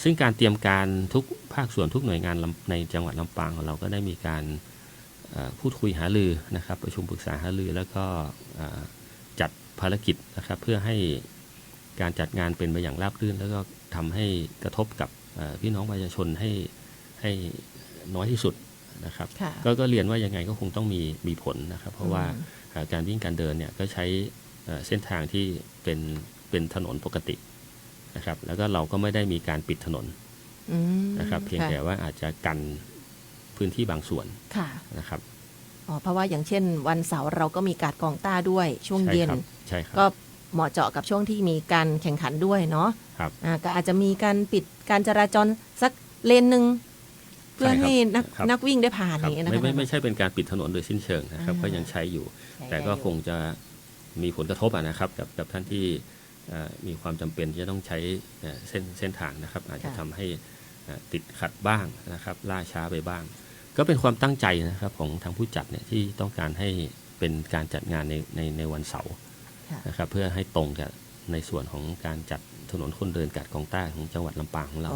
ซึ่งการเตรียมการทุกภาคส่วนทุกหน่วยงานในจังหวัดลำปางของเราก็ได้มีการพูดคุยหารือนะครับประชุมปรึกษาหารือแล้วก็จัดภารกิจนะครับเพื่อให้การจัดงานเป็นไปอย่างราบรื่นแล้วก็ทำให้กระทบกับพี่น้องประชาชนให้น้อยที่สุดนะครับก็เรียนว่ายังไงก็คงต้องมีผลนะครับเพราะว่าการวิ่งการเดินเนี่ยก็ใช้เส้นทางที่เป็นถนนปกตินะครับแล้วก็เราก็ไม่ได้มีการปิดถนนนะครับเพียงแต่ว่าอาจจะกันพื้นที่บางส่วนนะครับเพราะว่าอย่างเช่นวันเสาร์เราก็มีการกองต้าด้วยช่วงเย็นใช่ครับก็เหมาะเจาะกับช่วงที่มีการแข่งขันด้วยเนาะก็อาจจะมีการปิดการจราจรสักเลนหนึ่งเพื่อให้นักวิ่งได้ผ่านนี้นะคะไม่ใช่เป็นการปิดถนนโดยสิ้นเชิงนะครับก็ยังใช้อยู่แต่ก็คงจะมีผลกระทบนะครับกับท่านที่มีความจำเป็นที่จะต้องใช้เส้นทางนะครับอาจจะทำให้ติดขัดบ้างนะครับล่าช้าไปบ้างก็เป็นความตั้งใจนะครับของทางผู้จัดเนี่ยที่ต้องการให้เป็นการจัดงานในวันเสาร์นะครับเพื่อให้ตรงกับในส่วนของการจัดถนนคนเดินกาดกองต้าของจังหวัดลำปางของเรา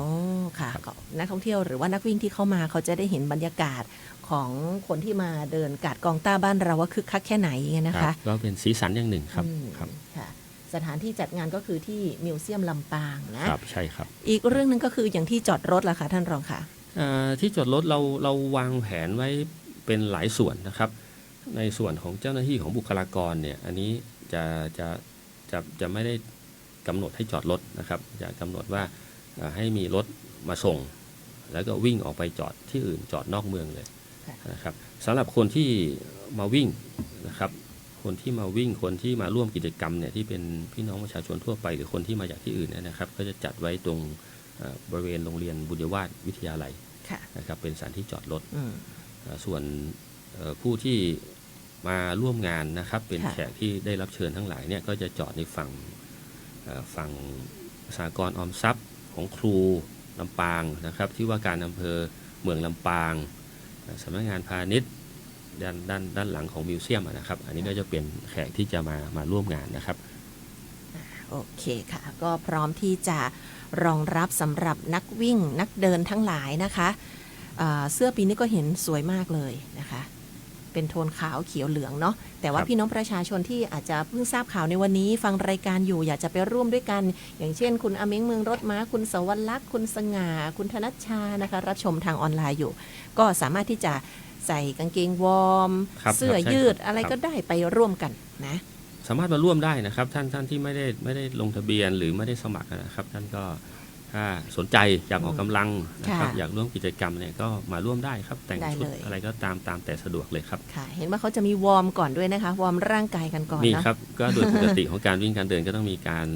ค่ะนักท่องเที่ยวหรือว่านักวิ่งที่เข้ามาเขาจะได้เห็นบรรยากาศของคนที่มาเดินกาดกองต้าบ้านเราว่าคึกคักแค่ไหนนะคะก็เป็นสีสันอย่างหนึ่งครับค่ะสถานที่จัดงานก็คือที่มิวเซียมลำปางนะครับใช่ครับอีกเรื่องนึงก็คืออย่างที่จอดรถล่ะค่ะท่านรองค่ะที่จอดรถเราวางแผนไว้เป็นหลายส่วนนะครับในส่วนของเจ้าหน้าที่ของบุคลากรเนี่ยอันนี้จะไม่ได้กำหนดให้จอดรถนะครับจะกำหนดว่าให้มีรถมาส่งแล้วก็วิ่งออกไปจอดที่อื่นจอดนอกเมืองเลยนะครับสำหรับคนที่มาวิ่งนะครับคนที่มาวิ่งคนที่มาร่วมกิจกรรมเนี่ยที่เป็นพี่น้องประชาชนทั่วไปหรือคนที่มาจากที่อื่นนะครับก็จะจัดไว้ตรงบริเวณโรงเรียนบุญยวาสวิทยาลัยนะครับเป็นสถานที่จอดรถส่วนผู้ที่มาร่วมงานนะครับเป็นแขกที่ได้รับเชิญทั้งหลายเนี่ยก็จะจอดในฝั่งสหกรณ์ออมทรัพย์ของครูลำปางนะครับที่ว่าการอำเภอเมืองลำปางสำนักงานพาณิชย์ด้านหลังของมิวเซียมนะครับอันนี้ก็จะเป็นแขกที่จะมาร่วมงานนะครับโอเคค่ะก็พร้อมที่จะรองรับสำหรับนักวิ่งนักเดินทั้งหลายนะคะเสื้อปีนี้ก็เห็นสวยมากเลยนะคะเป็นโทนขาวเขียวเหลืองเนาะแต่ว่าพี่น้องประชาชนที่อาจจะเพิ่งทราบข่าวในวันนี้ฟังรายการอยู่อยากจะไปร่วมด้วยกันอย่างเช่นคุณอเม้งเมืองรถม้าคุณสวรรค์คุณสง่าคุณธนัชชานะคะรับชมทางออนไลน์อยู่ก็สามารถที่จะใส่กางเกงวอร์มเสื้อยืดอะไรก็ได้ไปร่วมกันนะสามารถมาร่วมได้นะครับท่านที่ไม่ได้ลงทะเบียนหรือไม่ได้สมัครนะครับท่านก็ถ้าสนใจอยากออกกำลังนะครับอยากร่วมกิจกรรมเนี่ยก็มาร่วมได้ครับแต่งชุดอะไรก็ตามแต่สะดวกเลยครับค่ะเห็นว่าเขาจะมีวอร์มก่อนด้วยนะคะวอร์มร่างกายกันก่อนมีครับก็โดยปกติของการวิ่งการเดินก็ต้องมีการ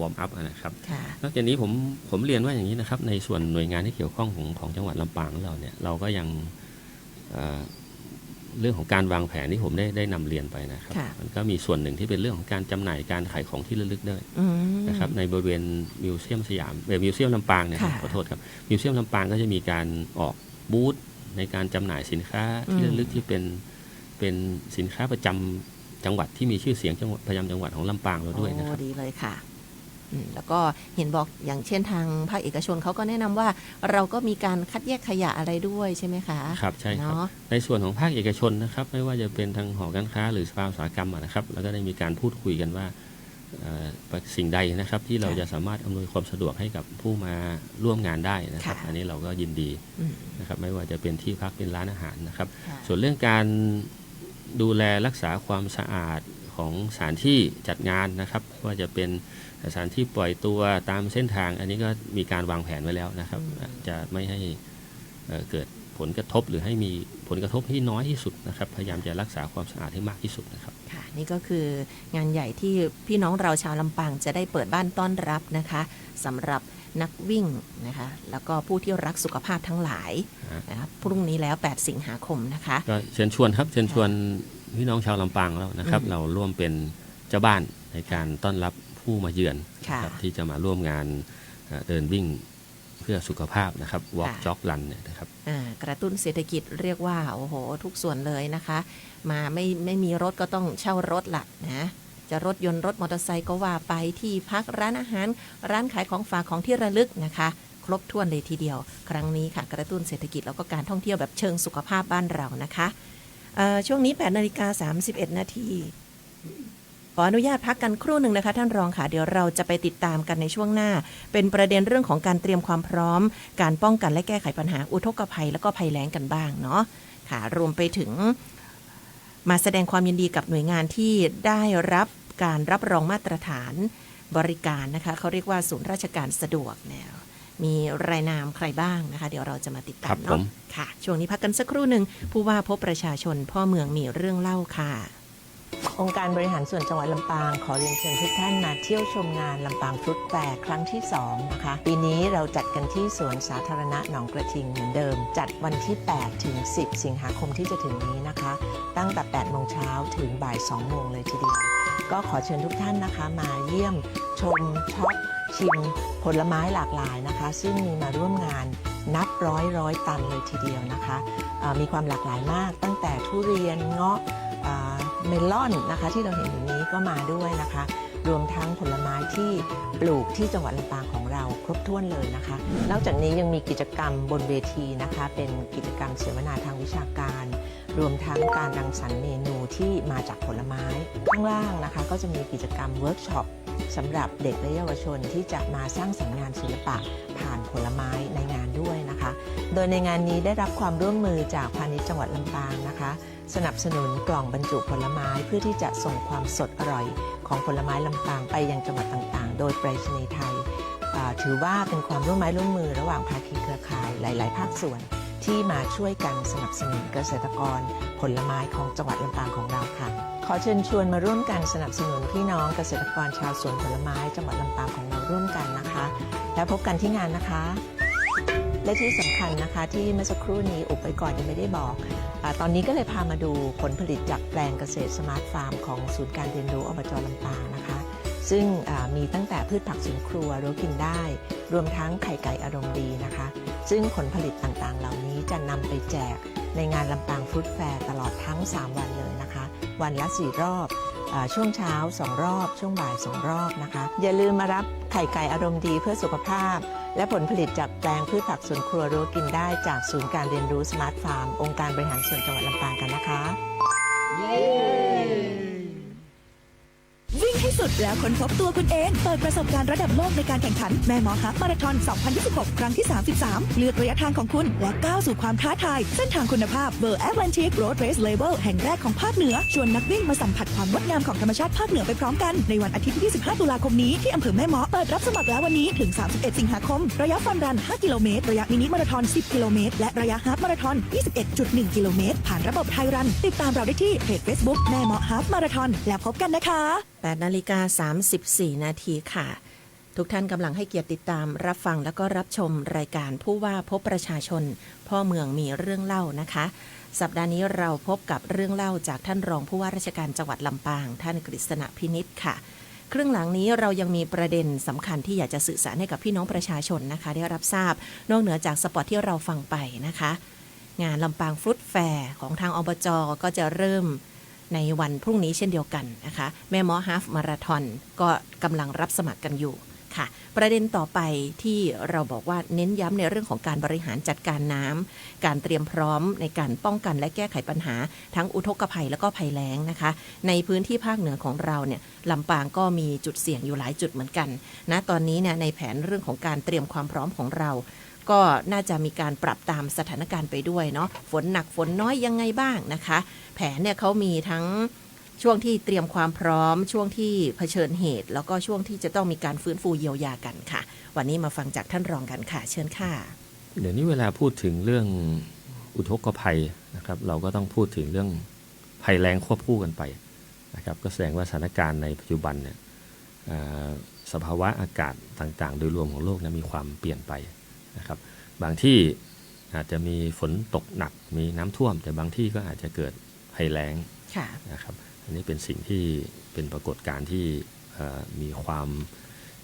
วอร์มอัพนะครับนอกจากนี้ผมเรียนว่าอย่างนี้นะครับในส่วนหน่วยงานที่เกี่ยวข้องของจังหวัดลำปางของเราเนี่ยเราก็ยังเรื่องของการวางแผนที่ผมได้นำเรียนไปนะครับมันก็มีส่วนหนึ่งที่เป็นเรื่องของการจำหน่ายการขายของที่ระลึกด้วยนะครับในบริเวณมิวเซียมสยามมิวเซียมลำปางเนี่ยขอโทษครับมิวเซียมลำปางก็จะมีการออกบูธในการจำหน่ายสินค้าที่ระลึกที่เป็นสินค้าประจำจังหวัดที่มีชื่อเสียงประจำจังหวัดของลำปางเราด้วยนะครับดีเลยค่ะแล้วก็เห็นบอกอย่างเช่นทางภาคเอกชนเขาก็แนะนำว่าเราก็มีการคัดแยกขยะอะไรด้วยใช่ไหมคะครับใช่ครับในส่วนของภาคเอกชนนะครับไม่ว่าจะเป็นทางหอการค้าหรือสภาอุตสาหกรรมนะครับแล้วก็ได้มีการพูดคุยกันว่าสิ่งใดนะครับที่เราจะสามารถอำนวยความสะดวกให้กับผู้มาร่วมงานได้นะครับอันนี้เราก็ยินดีนะครับไม่ว่าจะเป็นที่พักเป็นร้านอาหารนะครับส่วนเรื่องการดูแลรักษาความสะอาด ของสถานที่จัดงานนะครับว่าจะเป็นสถานที่ปล่อยตัวตามเส้นทางอันนี้ก็มีการวางแผนไว้แล้วนะครับจะไม่ให้เกิดผลกระทบหรือให้มีผลกระทบที่น้อยที่สุดนะครับพยายามจะรักษาความสะอาดให้มากที่สุดนะครับค่ะนี่ก็คืองานใหญ่ที่พี่น้องเราชาวลำปางจะได้เปิดบ้านต้อนรับนะคะสำหรับนักวิ่งนะคะแล้วก็ผู้ที่รักสุขภาพทั้งหลายนะครับพรุ่งนี้แล้ว8สิงหาคมนะคะก็เชิญชวนครับเชิญชวนพี่น้องชาวลำปางแล้วนะครับเราร่วมเป็นเจ้าบ้านในการต้อนรับผู้มาเยือนที่จะมาร่วมงานเดินวิ่งเพื่อสุขภาพนะครับ Walk Jog Run เนี่ยนะครับกระตุ้นเศรษฐกิจเรียกว่าโอ้โหทุกส่วนเลยนะคะมาไม่มีรถก็ต้องเช่ารถละนะจะรถยนต์รถมอเตอร์ไซค์ก็ว่าไปที่พักร้านอาหารร้านขายของฝากของที่ระลึกนะคะครบถ้วนเลยทีเดียวครั้งนี้ค่ะกระตุ้นเศรษฐกิจแล้วก็การท่องเที่ยวแบบเชิงสุขภาพบ้านเรานะคะช่วงนี้ 8:31 นาทีขออนุญาตพักกันครู่หนึ่งนะคะท่านรองค่ะเดี๋ยวเราจะไปติดตามกันในช่วงหน้าเป็นประเด็นเรื่องของการเตรียมความพร้อมการป้องกันและแก้ไขปัญหาอุทกภัยและก็ภัยแล้งกันบ้างเนาะค่ะรวมไปถึงมาแสดงความยินดีกับหน่วยงานที่ได้รับการรับรองมาตรฐานบริการนะคะเขาเรียกว่าศูนย์ราชการสะดวกเนี่ยมีรายนามใครบ้างนะคะเดี๋ยวเราจะมาติดตามเนาะค่ะช่วงนี้พักกันสักครู่หนึ่งผู้ว่าพบประชาชนพ่อเมืองมีเรื่องเล่าค่ะองค์การบริหารส่วนจังหวัดลำปางขอเรียนเชิญทุกท่านมาเที่ยวชมงานลำปางฟรุตแฟร์ครั้งที่2นะคะปีนี้เราจัดกันที่สวนสาธารณะหนองกระทิงเหมือนเดิมจัดวันที่8ถึง10สิงหาคมที่จะถึงนี้นะคะตั้งแต่8โมงเช้าถึงบ่าย2โมงเลยทีเดียวก็ขอเชิญทุกท่านนะคะมาเยี่ยมชมช็อปชิมผลไม้หลากหลายนะคะซึ่งมีมาร่วมงานนับร้อยตันเลยทีเดียวนะคะมีความหลากหลายมากตั้งแต่ทุเรียนเงาะเมลอนนะคะที่เราเห็นอยู่นี้ก็มาด้วยนะคะรวมทั้งผลไม้ที่ปลูกที่จังหวัดลำปางของเราครบถ้วนเลยนะคะนอกจากนี้ยังมีกิจกรรมบนเวทีนะคะเป็นกิจกรรมเสวนาทางวิชาการรวมทั้งการรังสรรค์เมนูที่มาจากผลไม้ข้างล่างนะคะก็จะมีกิจกรรมเวิร์กช็อปสำหรับเด็กและเยาวชนที่จะมาสร้างสรรค์งานศิลปะผ่านผลไม้ในงานด้วยนะคะโดยในงานนี้ได้รับความร่วมมือจากพาณิชย์จังหวัดลำปางนะคะสนับสนุนกล่องบรรจุผลไม้เพื่อที่จะส่งความสดอร่อยของผลไม้ลำปางไปยังจังหวัดต่างๆโดยไปรษณีย์ไทยถือว่าเป็นความร่วมไม้ร่วมมือระหว่างภาคีเครือข่ายหลายๆภาคส่วนที่มาช่วยกันสนับสนุนเกษตรกรผลไม้ของจังหวัดลำปางของเราค่ะขอเชิญชวนมาร่วมกันสนับสนุนพี่น้องเกษตรกรชาวสวนผลไม้จังหวัดลำปางของเราร่วมกันนะคะแล้วพบกันที่งานนะคะและที่สำคัญนะคะที่เมื่อสักครู่นี้อุบไว้ก่อนยังไม่ได้บอกตอนนี้ก็เลยพามาดูผลผลิตจากแปลงเกษตรสมาร์ทฟาร์มของศูนย์การเรียนรู้อบจ.ลำปางนะคะซึ่งมีตั้งแต่พืชผักสวนครัวรู้กินได้รวมทั้งไข่ไก่อารมณ์ดีนะคะซึ่งผลผลิตต่างๆเหล่านี้จะนำไปแจกในงานลำปางฟรุตแฟร์ตลอดทั้ง3วันเลยนะคะวันละ4รอบช่วงเช้า2รอบช่วงบ่าย2รอบนะคะอย่าลืมมารับไข่ไก่อารมณ์ดีเพื่อสุขภาพและผลผลิตจากแปลงพืชผักสวนครัวรู้กินได้จากศูนย์การเรียนรู้สมาร์ทฟาร์มองค์การบริหารส่วนจังหวัดลำปางกันนะคะวิ่งให้สุดแล้วค้นพบตัวคุณเองเปิดประสบการณ์ระดับโลกในการแข่งขันแม่หมอฮับมาราธอน 2026 ครั้งที่ 33 เลือกระยะทางของคุณและก้าวสู่ความท้าทายเส้นทางคุณภาพ World Atlantic Road Race Label แห่งแรกของภาคเหนือชวนนักวิ่งมาสัมผัสความงดงามของธรรมชาติภาคเหนือไปพร้อมกันในวันอาทิตย์ที่ 25 ตุลาคมนี้ที่อำเภอแม่หมอเปิดรับสมัครแล้ววันนี้ถึง 31 สิงหาคมระยะฟันรัน 5 กิโลเมตรระยะมินิมาราธอน 10 กิโลเมตรและระยะฮาล์ฟมาราธอน 21.1 กิโลเมตรผ่านระบบไทยรันติดตามเราได้ที่เพจ Facebook แม่หมอฮาล์ฟมาราธอนแล้วพบกันนะคะ8:34 นาทีค่ะทุกท่านกำลังให้เกียรติติดตามรับฟังแล้วก็รับชมรายการผู้ว่าพบประชาชนพ่อเมืองมีเรื่องเล่านะคะสัปดาห์นี้เราพบกับเรื่องเล่าจากท่านรองผู้ว่าราชการจังหวัดลำปางท่านกฤษณพินิจค่ะครึ่งหลังนี้เรายังมีประเด็นสำคัญที่อยากจะสื่อสารให้กับพี่น้องประชาชนนะคะได้รับทราบนอกเหนือจากสปอตที่เราฟังไปนะคะงานลำปางฟรุตแฟร์ของทางอบจ.ก็จะเริ่มในวันพรุ่งนี้เช่นเดียวกันนะคะแม่หมอฮาล์ฟมาราธอนก็กำลังรับสมัครกันอยู่ค่ะประเด็นต่อไปที่เราบอกว่าเน้นย้ำในเรื่องของการบริหารจัดการน้ำการเตรียมพร้อมในการป้องกันและแก้ไขปัญหาทั้งอุทกภัยแล้วก็ภัยแล้งนะคะในพื้นที่ภาคเหนือของเราเนี่ยลำปางก็มีจุดเสี่ยงอยู่หลายจุดเหมือนกันนะตอนนี้เนี่ยในแผนเรื่องของการเตรียมความพร้อมของเราก็น่าจะมีการปรับตามสถานการณ์ไปด้วยเนาะฝนหนักฝนน้อยยังไงบ้างนะคะแผนเนี่ยเขามีทั้ง ช่วงที่เตรียมความพร้อมช่วงที่เผชิญเหตุแล้วก็ช่วงที่จะต้องมีการฟื้นฟูเยียวยากันค่ะวันนี้มาฟังจากท่านรองกันค่ะเชิญค่ะเดี๋ยวนี้เวลาพูดถึงเรื่องอุทกภัยนะครับเราก็ต้องพูดถึงเรื่องภัยแล้งควบคู่กันไปนะครับก็แสดงว่าสถานการณ์ในปัจจุบันเนี่ยสภาวะอากาศต่างๆโดยรวมของโลกนะมีความเปลี่ยนไปนะครับบางที่อาจจะมีฝนตกหนักมีน้ำท่วมแต่บางที่ก็อาจจะเกิดภัยแล้งนะครับอันนี้เป็นสิ่งที่เป็นปรากฏการณ์ที่มีความ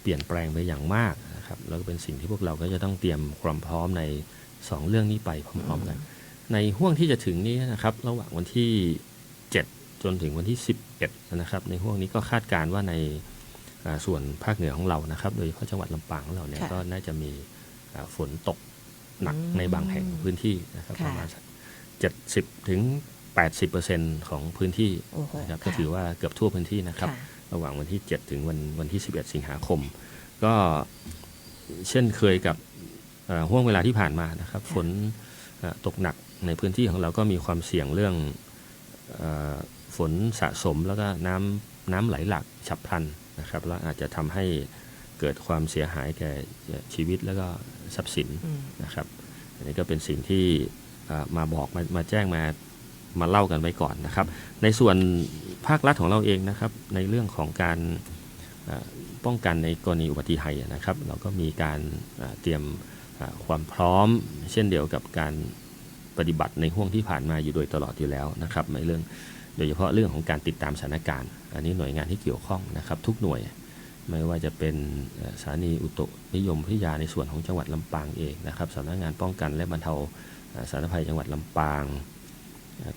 เปลี่ยนแปลงไปอย่างมากนะครับแล้วก็เป็นสิ่งที่พวกเราก็จะต้องเตรียมความพร้อมใน2เรื่องนี้ไปพร้อมๆกันในห่วงที่จะถึงนี้นะครับระหว่างวันที่7จนถึงวันที่11นะครับในห่วงนี้ก็คาดการณ์ว่าในส่วนภาคเหนือของเรานะครับโดยเฉพาะจังหวัดลำปางของเราเนี่ยก็น่าจะมีฝนตกหนักในบางแห่งพื้นที่นะครับประมาณ70ถึง80% ของพื้นที่นะครับก็ถือว่าเกือบทั่วพื้นที่นะครับระหว่างวันที่7ถึงวันที่11สิงหาคมก็เช่นเคยกับห่วงเวลาที่ผ่านมานะครับฝนตกหนักในพื้นที่ของเราก็มีความเสี่ยงเรื่องฝนสะสมแล้วก็น้ำไหลหลากฉับพลันนะครับแล้วอาจจะทำให้เกิดความเสียหายแก่ชีวิตแล้วก็ทรัพย์สินนะครับอันนี้ก็เป็นสิ่งที่มาบอกมาแจ้งมาเล่ากันไว้ก่อนนะครับในส่วนภาครัฐของเราเองนะครับในเรื่องของการป้องกันในกรณีอุบัติเหตุนะครับเราก็มีการเตรียมความพร้อมเช่นเดียวกับการปฏิบัติในห่วงที่ผ่านมาอยู่โดยตลอดอยู่แล้วนะครับในเรื่องโดยเฉพาะเรื่องของการติดตามสถานการณ์อันนี้หน่วยงานที่เกี่ยวข้องนะครับทุกหน่วยไม่ว่าจะเป็นสถานีอุตุนิยมวิทยาในส่วนของจังหวัดลำปางเองนะครับสำนักงานป้องกันและบรรเทาสาธารณภัยจังหวัดลำปาง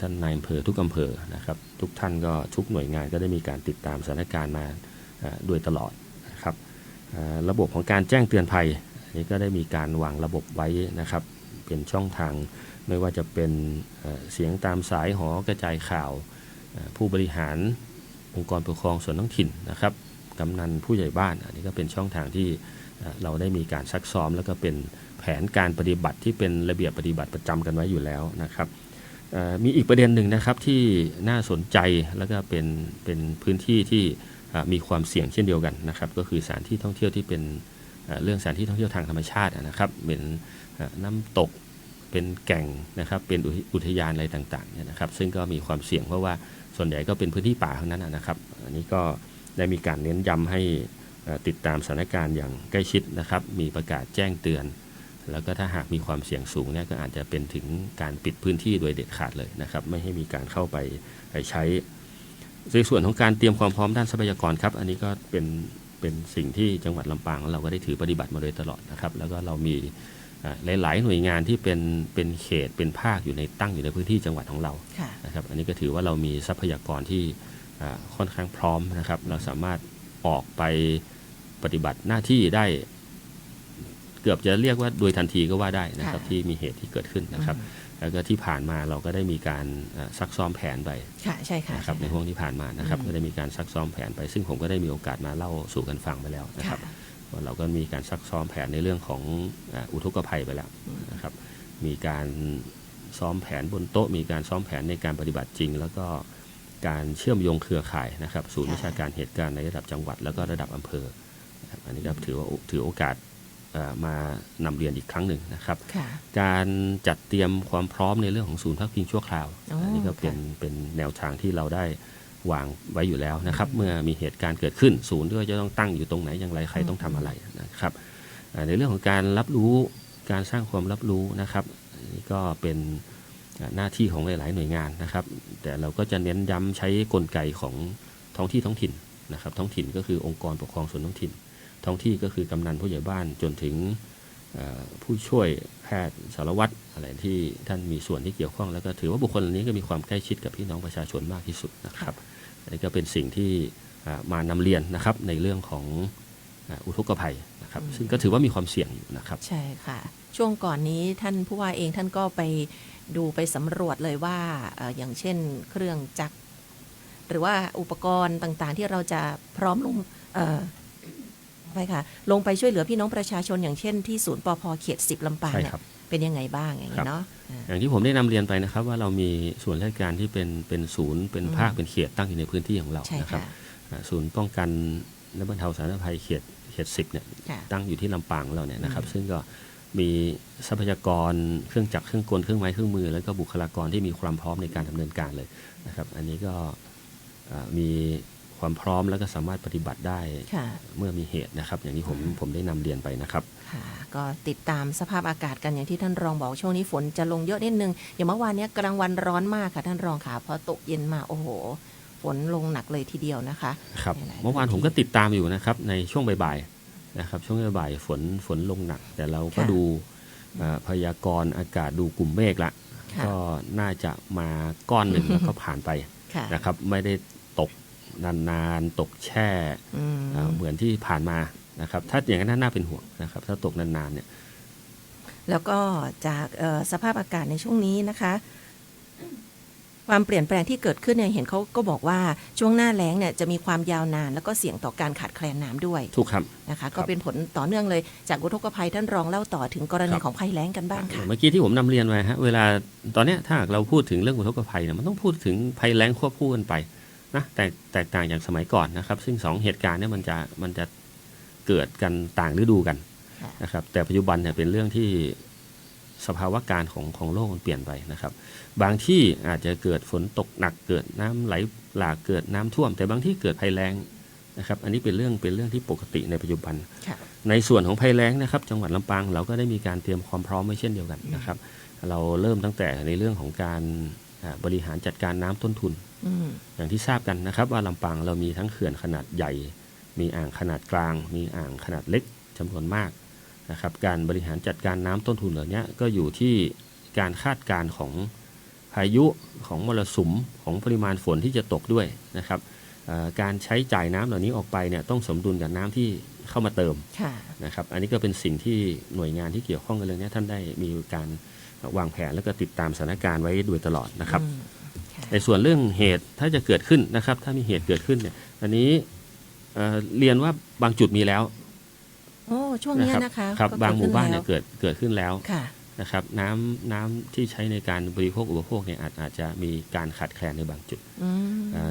ท่านนายอำเภอทุกอำเภอนะครับทุกท่านก็ทุกหน่วยงานก็ได้มีการติดตามสถานการณ์มาโดยตลอดนะครับระบบของการแจ้งเตือนภัยนี่ก็ได้มีการวางระบบไว้นะครับเป็นช่องทางไม่ว่าจะเป็นเสียงตามสายหอกระจายข่าวผู้บริหารองค์กรปกครองส่วนท้องถิ่นนะครับกำนันผู้ใหญ่บ้านอันนี้ก็เป็นช่องทางที่เราได้มีการซักซ้อมแล้วก็เป็นแผนการปฏิบัติที่เป็นระเบียบปฏิบัติประจำกันไว้อยู่แล้วนะครับมีอีกประเด็นหนึ่งนะครับที่น่าสนใจแล้วก็เป็นพื้นที่ที่มีความเสี่ยงเช่นเดียวกันนะครับก็คือสถานที่ท่องเที่ยวที่เป็นเรื่องสถานที่ท่องเที่ยวทางธรรมชาตินะครับเป็นน้ำตกเป็นแก่งนะครับเป็นอุทยานอะไรต่างๆเนี่ยนะครับซึ่งก็มีความเสี่ยงเพราะว่าส่วนใหญ่ก็เป็นพื้นที่ป่าทั้งนั้นนะครับอันนี้ก็ได้มีการเน้นย้ำให้ติดตามสถานการณ์อย่างใกล้ชิดนะครับมีประกาศแจ้งเตือนแล้วก็ถ้าหากมีความเสี่ยงสูงเนี่ยก็อาจจะเป็นถึงการปิดพื้นที่โดยเด็ดขาดเลยนะครับไม่ให้มีการเข้าไปใช้ในส่วนของการเตรียมความพร้อมด้านทรัพยากรครับอันนี้ก็เป็นสิ่งที่จังหวัดลำปางเราก็ได้ถือปฏิบัติมาโดยตลอดนะครับแล้วก็เรามีหลายๆหน่วยงานที่เป็นเขตเป็นภาคอยู่ในตั้งอยู่ในพื้นที่จังหวัดของเรานะครับอันนี้ก็ถือว่าเรามีทรัพยากรที่ค่อนข้างพร้อมนะครับเราสามารถออกไปปฏิบัติหน้าที่ได้เกือบจะเรียกว่าโดยทันทีก็ว่าได้นะครับที่มีเหตุที่เกิดขึ้นนะครับแล้วก็ที่ผ่านมาเราก็ได้มีการซักซ้อมแผนไปใช่ค่ะนะครับในห่วงที่ผ่านมานะครับก็ได้มีการซักซ้อมแผนไปซึ่งผมก็ได้มีโอกาสมาเล่าสู่กันฟังไปแล้วนะครับว่าเราก็มีการซักซ้อมแผนในเรื่องของอุทกภัยไปแล้วนะครับมีการซ้อมแผนบนโต๊ะมีการซ้อมแผนในการปฏิบัติจริงแล้วก็การเชื่อมโยงเครือข่ายนะครับศูนย์วิชาการเหตุการณ์ในระดับจังหวัดแล้วก็ระดับอำเภออันนี้ก็ถือโอกาสมานำเรียนอีกครั้งหนึ่งนะครับการจัดเตรียมความพร้อมในเรื่องของศูนย์พักพิงชั่วคราวอันนี้ก็เป็นแนวทางที่เราได้วางไว้อยู่แล้วนะครับเมื่อมีเหตุการณ์เกิดขึ้นศูนย์ก็จะต้องตั้งอยู่ตรงไหนอย่างไรใครต้องทำอะไรนะครับในเรื่องของการรับรู้การสร้างความรับรู้นะครับนี่ก็เป็นหน้าที่ของหลายๆหน่วยงานนะครับแต่เราก็จะเน้นย้ำใช้กลไกของท้องถิ่นนะครับท้องถิ่นก็คือองค์กรปกครองส่วนท้องถิ่นท้องที่ก็คือกำนันผู้ใหญ่บ้านจนถึงผู้ช่วยแพทย์สารวัตรอะไรที่ท่านมีส่วนที่เกี่ยวข้องแล้วก็ถือว่าบุคคลเหล่านี้ก็มีความใกล้ชิดกับพี่น้องประชาชนมากที่สุดนะครับอันนี้ก็เป็นสิ่งที่มานำเรียนนะครับในเรื่องของอุทกภัยนะครับซึ่งก็ถือว่ามีความเสี่ยงอยู่นะครับใช่ค่ะช่วงก่อนนี้ท่านผู้ว่าเองท่านก็ไปดูไปสำรวจเลยว่าอย่างเช่นเครื่องจักรหรือว่าอุปกรณ์ต่างๆที่เราจะพร้อมลงไปค่ะลงไปช่วยเหลือพี่น้องประชาชนอย่างเช่นที่ศูนย์ปภ.เขต 10 ลำปางเนี่ย เป็นยังไงบ้างอย่างนี้เนาะ อย่างที่ผมได้นำเรียนไปนะครับว่าเรามีส่วนราชการที่เป็นศูนย์เป็นภาคเป็นเขตตั้งอยู่ในพื้นที่ของเรานะครับศูนย์ป้องกันและบรรเทาสาธารณภัยเขต10เนี่ยตั้งอยู่ที่ลำปางของเราเนี่ยนะครับซึ่งก็มีทรัพยากรเครื่องจักรเครื่องกลเครื่องไม้เครื่องมือแล้วก็บุคลากรที่มีความพร้อมในการดำเนินการเลยนะครับอันนี้ก็มีความพร้อมแล้วก็สามารถปฏิบัติได้เมื่อมีเหตุนะครับอย่างที่ผมได้นำเรียนไปนะครับก็ติดตามสภาพอากาศกันอย่างที่ท่านรองบอกช่วงนี้ฝนจะลงเยอะนิดนึงอย่างเมื่อวานนี้กลางวันร้อนมากค่ะท่านรองค่ะพอตกเย็นมาโอ้โหฝนลงหนักเลยทีเดียวนะคะครับเมื่อวานผมก็ติดตามอยู่นะครับในช่วงบ่ายๆนะครับช่วงบ่ายฝนลงหนักแต่เราก็ดูพยากรณ์อากาศดูกลุ่มเมฆละก็น่าจะมาก้อนหนึ่งแล้วก็ผ่านไปนะครับไม่ได้ตกนานๆตกแช่เหมือนที่ผ่านมานะครับถ้าอย่างนั้นน่าเป็นห่วงนะครับถ้าตกนานๆเนี่ยแล้วก็จากสภาพอากาศในช่วงนี้นะคะความเปลี่ยนแปลงที่เกิดขึ้นเนี่ยเห็นเขาก็บอกว่าช่วงหน้าแล้งเนี่ยจะมีความยาวนานแล้วก็เสี่ยงต่อการขาดแคลนน้ำด้วยถูกครับนะคะก็เป็นผลต่อเนื่องเลยจากอุทกภัยท่านรองเล่าต่อถึงกรณีของภัยแล้งกันบ้างค่ะเมื่อกี้ที่ผมนำเรียนไว้ฮะเวลาตอนนี้ถ้าเราพูดถึงเรื่องอุทกภัยเนี่ยมันต้องพูดถึงภัยแล้งควบคู่กันไปนะแตกต่างจากสมัยก่อนนะครับซึ่ง2เหตุการณ์เนี่ยมันจะเกิดกันต่างฤดูกันนะครับแต่ปัจจุบันเนี่ยเป็นเรื่องที่สภาวะการของโลกมันเปลี่ยนไปนะครับบางที่อาจจะเกิดฝนตกหนักเกิดน้ำไหลหลากเกิดน้ำท่วมแต่บางที่เกิดภัยแล้งนะครับอันนี้เป็นเรื่องที่ปกติในปัจจุบันในส่วนของภัยแล้งนะครับจังหวัดลำปางเราก็ได้มีการเตรียมความพร้อมไว้เช่นเดียวกันนะครับเราเริ่มตั้งแต่ในเรื่องของการบริหารจัดการน้ำต้นทุนอย่างที่ทราบกันนะครับว่าลำปางเรามีทั้งเขื่อนขนาดใหญ่มีอ่างขนาดกลางมีอ่างขนาดเล็กจำนวนมากนะครับการบริหารจัดการน้ำต้นทุนเหล่านี้ก็อยู่ที่การคาดการณ์ของพายุของมรสุมของปริมาณฝนที่จะตกด้วยนะครับการใช้จ่ายน้ำเหล่านี้ออกไปเนี่ยต้องสมดุลกับน้ำที่เข้ามาเติมนะครับอันนี้ก็เป็นสิ่งที่หน่วยงานที่เกี่ยวข้องกับเรื่องนี้ท่านได้มีการวางแผนแล้วก็ติดตามสถานการณ์ไว้โดยตลอดนะครับในส่วนเรื่องเหตุถ้าจะเกิดขึ้นนะครับถ้ามีเหตุเกิดขึ้นเนี่ยอันนี้เรียนว่าบางจุดมีแล้วช่วงนี้นะคะครับบางหมู่บ้านเนี่ยเกิดขึ้นแล้วนะครับน้ำที่ใช้ในการบริโภคอุปโภคเนี่ยอาจจะมีการขาดแคลนในบางจุด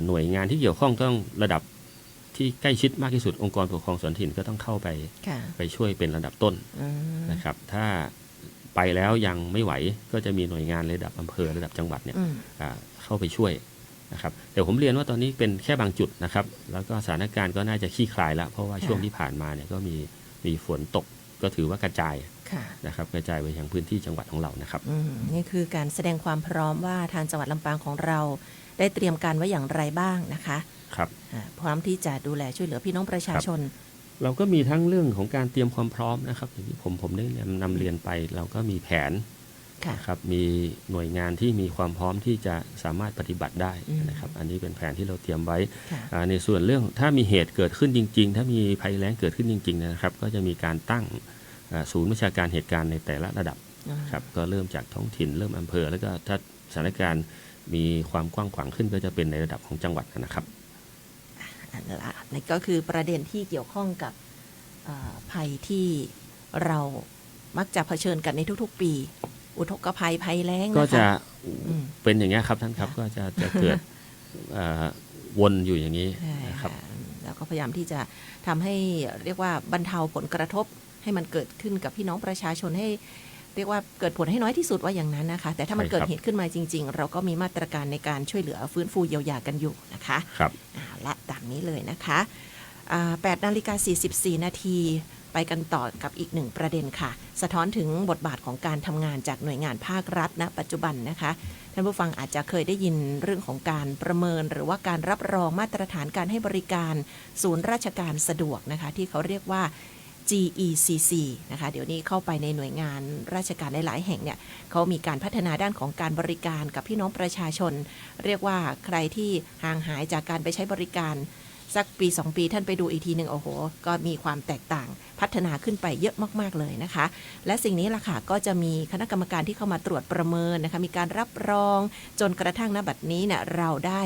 หน่วยงานที่เกี่ยวข้องต้องระดับที่ใกล้ชิดมากที่สุดองค์กรปกครองส่วนถิ่นก็ต้องเข้าไปช่วยเป็นระดับต้นนะครับถ้าไปแล้วยังไม่ไหวก็จะมีหน่วยงานระดับอำเภอระดับจังหวัดเนี่ยเข้าไปช่วยนะครับแต่ผมเรียนว่าตอนนี้เป็นแค่บางจุดนะครับแล้วก็สถานการณ์ก็น่าจะคลี่คลายแล้วเพราะว่าช่วงที่ผ่านมาเนี่ยก็มีฝนตกก็ถือว่ากระจายนะครับกระจายไปยังพื้นที่จังหวัดของเรานะครับนี่คือการแสดงความพร้อมว่าทางจังหวัดลำปางของเราได้เตรียมการไว้อย่างไรบ้างนะคะครับพร้อมที่จะดูแลช่วยเหลือพี่น้องประชาชนเราก็มีทั้งเรื่องของการเตรียมความพร้อมนะครับอย่างที่ผมได้นำเรียนไปเราก็มีแผนนะครับมีหน่วยงานที่มีความพร้อมที่จะสามารถปฏิบัติได้นะครับอันนี้เป็นแผนที่เราเตรียมไว้ในส่วนเรื่องถ้ามีเหตุเกิดขึ้นจริงๆถ้ามีภัยแล้งเกิดขึ้นจริงๆนะครับก็จะมีการตั้งศูนย์บัญชาการเหตุการณ์ในแต่ละระดับครับก็เริ่มจากท้องถิ่นเริ่มอำเภอแล้วก็ถ้าสถานการณ์มีความกว้างขวางขึ้นก็จะเป็นในระดับของจังหวัดนะครับนี่ก็คือประเด็นที่เกี่ยวข้องกับภัยที่เรามักจะเผชิญกันในทุกๆปีอุทกภัยภัยแล้งก็จะเป็นอย่างนี้ครับท่านครับก็จะเกิดวนอยู่อย่างนี้นะครับแล้วก็พยายามที่จะทำให้เรียกว่าบรรเทาผลกระทบให้มันเกิดขึ้นกับพี่น้องประชาชนให้เรียกว่าเกิดผลให้น้อยที่สุดว่าอย่างนั้นนะคะแต่ถ้ามันเกิดเหตุขึ้นมาจริงๆเราก็มีมาตรการในการช่วยเหลือฟื้นฟูเยียวยากันอยู่นะคะครับและตามนี้เลยนะคะ8:44 นาทีไปกันต่อกับอีกหนึ่งประเด็นค่ะสะท้อนถึงบทบาทของการทำงานจากหน่วยงานภาครัฐณปัจจุบันนะคะท่านผู้ฟังอาจจะเคยได้ยินเรื่องของการประเมินหรือว่าการรับรองมาตรฐานการให้บริการศูนย์ราชการสะดวกนะคะที่เขาเรียกว่า GECC นะคะเดี๋ยวนี้เข้าไปในหน่วยงานราชการหลายๆแห่งเนี่ยเขามีการพัฒนาด้านของการบริการกับพี่น้องประชาชนเรียกว่าใครที่ห่างหายจากการไปใช้บริการสักปี2ปีท่านไปดูอีกทีหนึ่งโอ้โหก็มีความแตกต่างพัฒนาขึ้นไปเยอะมากๆเลยนะคะและสิ่งนี้ล่ะค่ะก็จะมีคณะกรรมการที่เข้ามาตรวจประเมินนะคะมีการรับรองจนกระทั่งณบัดนี้เนี่ยเราได้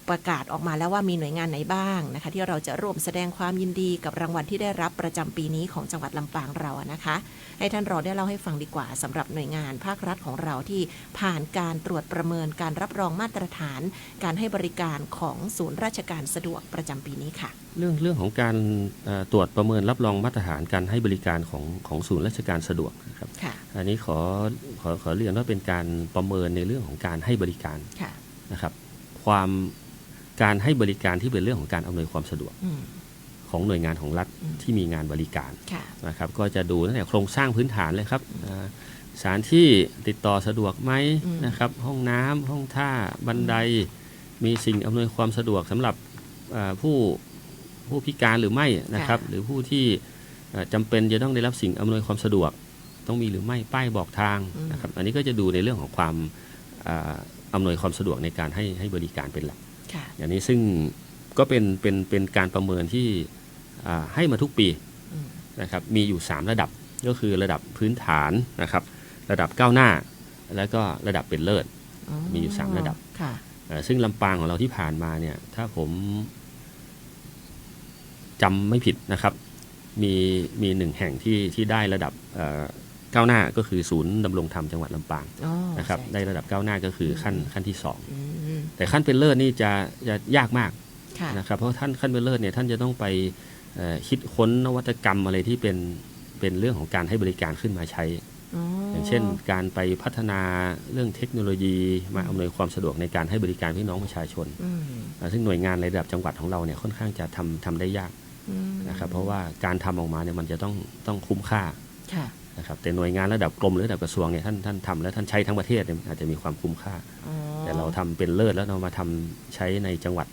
ประกาศออกมาแล้วว่ามีหน่วยงานไหนบ้างนะคะที่เราจะร่วมแสดงความยินดีกับรางวัลที่ได้รับประจำปีนี้ของจังหวัดลำปางเรานะคะให้ท่านรองได้เล่าให้ฟังดีกว่าสำหรับหน่วยงานภาครัฐของเราที่ผ่านการตรวจประเมินการรับรองมาตรฐานการให้บริการของศูนย์ราชการสะดวกประจำปีนี้ค่ะเรื่องของการตรวจประเมินรับรองมาตรฐานการให้บริการของศูนย์ราชการสะดวกนะครับอันนี้ขอเรียนว่าเป็นการประเมินในเรื่องของการให้บริการนะครับการให้บริการที่เป็นเรื่องของการอำนวยความสะดวกของหน่วยงานของรัฐที่มีงานบริการนะครับก็จะดูตั้งแต่โครงสร้างพื้นฐานเลยครับสถานที่ติดต่อสะดวกไหมนะครับห้องน้ำห้องท่าบันไดมีสิ่งอำนวยความสะดวกสำหรับผู้พิการหรือไม่นะครับหรือผู้ที่จำเป็นจะต้องได้รับสิ่งอำนวยความสะดวกต้องมีหรือไม่ป้ายบอกทางนะครับอันนี้ก็จะดูในเรื่องของความอำนวยความสะดวกในการให้บริการเป็นหลักอย่างนี้ซึ่งก็เป็นการประเมินที่ให้มาทุกปีนะครับมีอยู่3ระดับก็คือระดับพื้นฐานนะครับระดับก้าวหน้าแล้วก็ระดับเป็นเลิศมีอยู่3ระดับซึ่งลำปางของเราที่ผ่านมาเนี่ยถ้าผมจำไม่ผิดนะครับมี1แห่งที่ได้ระดับก้าวหน้าก็คือศูนย์ดำรงธรรมจังหวัดลำปางนะครับได้ระดับก้าวหน้าก็คือขั้นที่2แต่ขั้นเป็นเลิศนี่จะยากมากนะครับเพราะท่านขั้นเป็นเลิศเนี่ยท่านจะต้องไปคิดค้นนวัตกรรมอะไรที่เป็นเรื่องของการให้บริการขึ้นมาใช้อย่างเช่นการไปพัฒนาเรื่องเทคโนโลยีมาอำนวยความสะดวกในการให้บริการพี่น้องประชาชนซึ่งหน่วยงานในระดับจังหวัดของเราเนี่ยค่อนข้างจะทำได้ยากนะครับเพราะว่าการทำออกมาเนี่ยมันจะต้องคุ้มค่านะครับแต่หน่วยงานระดับกรมหรือระดับกระทรวงเนี่ยท่านทำแล้วท่านใช้ทั้งประเทศเนี่ยอาจจะมีความคุ้มค่าแต่เราทำเป็นเลิศแล้วเรามาทำใช้ในจังหวัด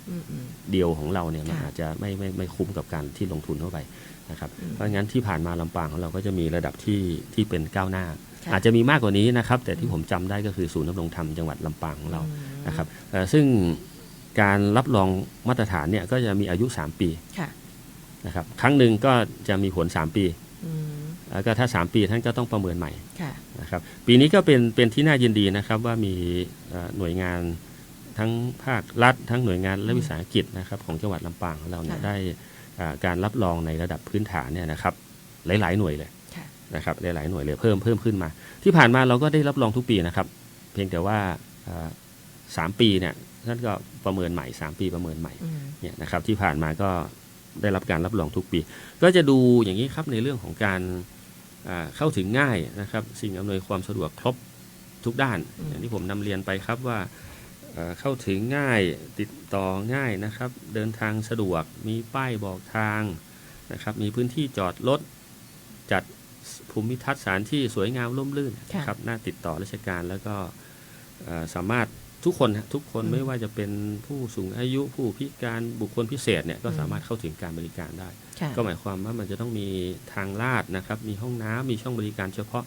เดียวของเราเนี่ยมันอาจจะไม่คุ้มกับการที่ลงทุนเข้าไปนะครับเพราะงั้นที่ผ่านมาลำปางของเราก็จะมีระดับที่เป็นก้าวหน้าอาจจะมีมากกว่านี้นะครับแต่ที่ผมจำได้ก็คือศูนย์ดำรงธรรมจังหวัดลำปางของเรานะครับซึ่งการรับรองมาตรฐานเนี่ยก็จะมีอายุ3ปีนะครับครั้งหนึ่งก็จะมีผล3ปีแล้วก็ถ้า3ปีท่านก็ต้องประเมินใหม่นะครับปีนี้ก็เป็นที่น่ายินดีนะครับว่ามีหน่วยงานทั้งภาครัฐทั้งหน่วยงานและวิสาหกิจนะครับของจังหวัดลำปางของเราเนี่ยได้การรับรองในระดับพื้นฐานเนี่ยนะครับหลายๆหน่วยเลยนะครับหลายๆหน่วยเลยเพิ่มขึ้นมาที่ผ่านมาเราก็ได้รับรองทุกปีนะครับเพียงแต่ว่า3ปีเนี่ยท่านก็ประเมินใหม่3ปีประเมินใหม่เนี่ยนะครับที่ผ่านมาก็ได้รับการรับรองทุกปีก็จะดูอย่างนี้ครับในเรื่องของการเข้าถึงง่ายนะครับสิ่งอำนวยความสะดวกครบทุกด้านอย่างที่ผมนำเรียนไปครับว่าเข้าถึงง่ายติดต่อง่ายนะครับเดินทางสะดวกมีป้ายบอกทางนะครับมีพื้นที่จอดรถจัดภูมิทัศน์สถานที่สวยงามร่มรื่นนะครับน่าติดต่อราชการแล้วก็สามารถทุกคนไม่ว่าจะเป็นผู้สูงอายุผู้พิการบุคคลพิเศษเนี่ยก็สามารถเข้าถึงการบริการได้ก็หมายความว่ามันจะต้องมีทางลาดนะครับมีห้องน้ำมีช่องบริการเฉพาะ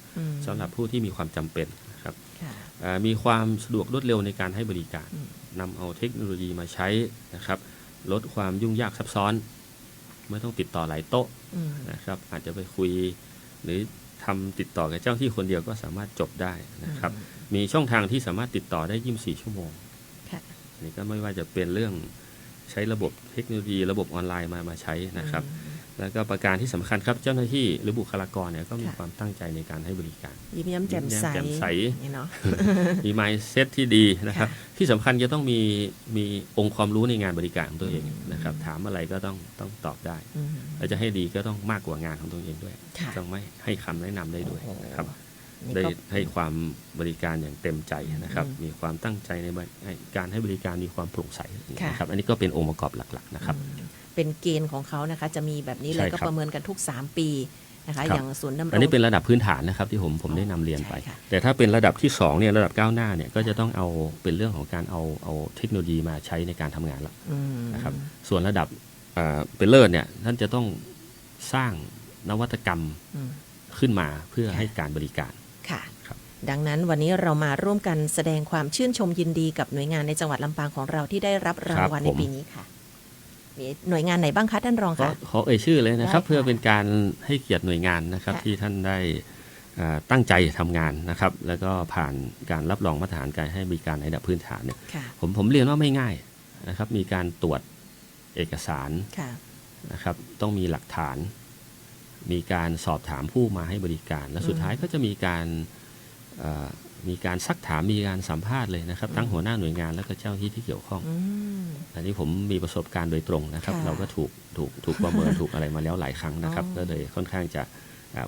สำหรับผู้ที่มีความจำเป็นนะครับมีความสะดวกรวดเร็วในการให้บริการนำเอาเทคโนโลยีมาใช้นะครับลดความยุ่งยากซับซ้อนไม่ต้องติดต่อหลายโต๊ะนะครับอาจจะไปคุยหรือทำติดต่อกับเจ้าที่คนเดียวก็สามารถจบได้นะครับมีช่องทางที่สามารถติดต่อได้24 ชั่วโมงอันนี้ก็ไม่ว่าจะเป็นเรื่องใช้ระบบเทคโนโลยีระบบออนไลน์มาใช้นะครับแล้วก็ประการที่สำคัญครับเจ้าหน้าที่หรือบุคลากรเนี่ยก็มีความตั้งใจในการให้บริการยิ้มแย้มแจ่มใสมี mindset ที่ดีนะครับที่สำคัญจะต้องมีองค์ความรู้ในงานบริการของตัวเองนะครับถามอะไรก็ต้องตอบได้แล้วจะให้ดีก็ต้องมากกว่างานของตัวเองด้วยต้องไม่ให้คำแนะนำได้ด้วยนะครับได้ให้ความบริการอย่างเต็มใจนะครับมีความตั้งใจในการให้บริการมีความโปร่งใสนะครับอันนี้ก็เป็นองค์ประกอบหลักๆนะครับเป็นเกณฑ์ของเขานะคะจะมีแบบนี้เลยก็ประเมินกันทุก3ปีนะคะอย่างศูนย์ดำรงอันนี้เป็นระดับพื้นฐานนะครับที่ผมได้นำเรียนไปแต่ถ้าเป็นระดับที่2เนี่ยระดับก้าวหน้าเนี่ยก็จะต้องเอาเป็นเรื่องของการเอาเทคโนโลยีมาใช้ในการทำงานแล้วนะครับส่วนระดับเป็นเลิศเนี่ยท่านจะต้องสร้างนวัตกรรมขึ้นมาเพื่อให้การบริการค่ะดังนั้นวันนี้เรามาร่วมกันแสดงความชื่นชมยินดีกับหน่วยงานในจังหวัดลำปางของเราที่ได้รับรางวัลในปีนี้ค่ะมีหน่วยงานไหนบ้างคะท่านรองคะขอเอ่ยชื่อเลยนะครับเพื่อเป็นการให้เกียรติหน่วยงานนะครับที่ท่านได้ตั้งใจทำงานนะครับแล้วก็ผ่านการรับรองมาตรฐานการให้บริการในระดับพื้นฐานเนี่ยผมเรียนว่าไม่ง่าย นะครับมีการตรวจเอกสาร ค่ะ นะครับต้องมีหลักฐาน มีการสอบถามผู้มาให้บริการและสุดท้ายก็จะมีการซักถามมีการสัมภาษณ์เลยนะครับทั้งหัวหน้าหน่วยงานและก็เจ้าหน้าที่ที่เกี่ยวข้องอันนี้ผมมีประสบการณ์โดยตรงนะครับเราก็ถูกประเมิน ถูกอะไรมาแล้วหลายครั้งนะครับก็เลยค่อนข้างจะ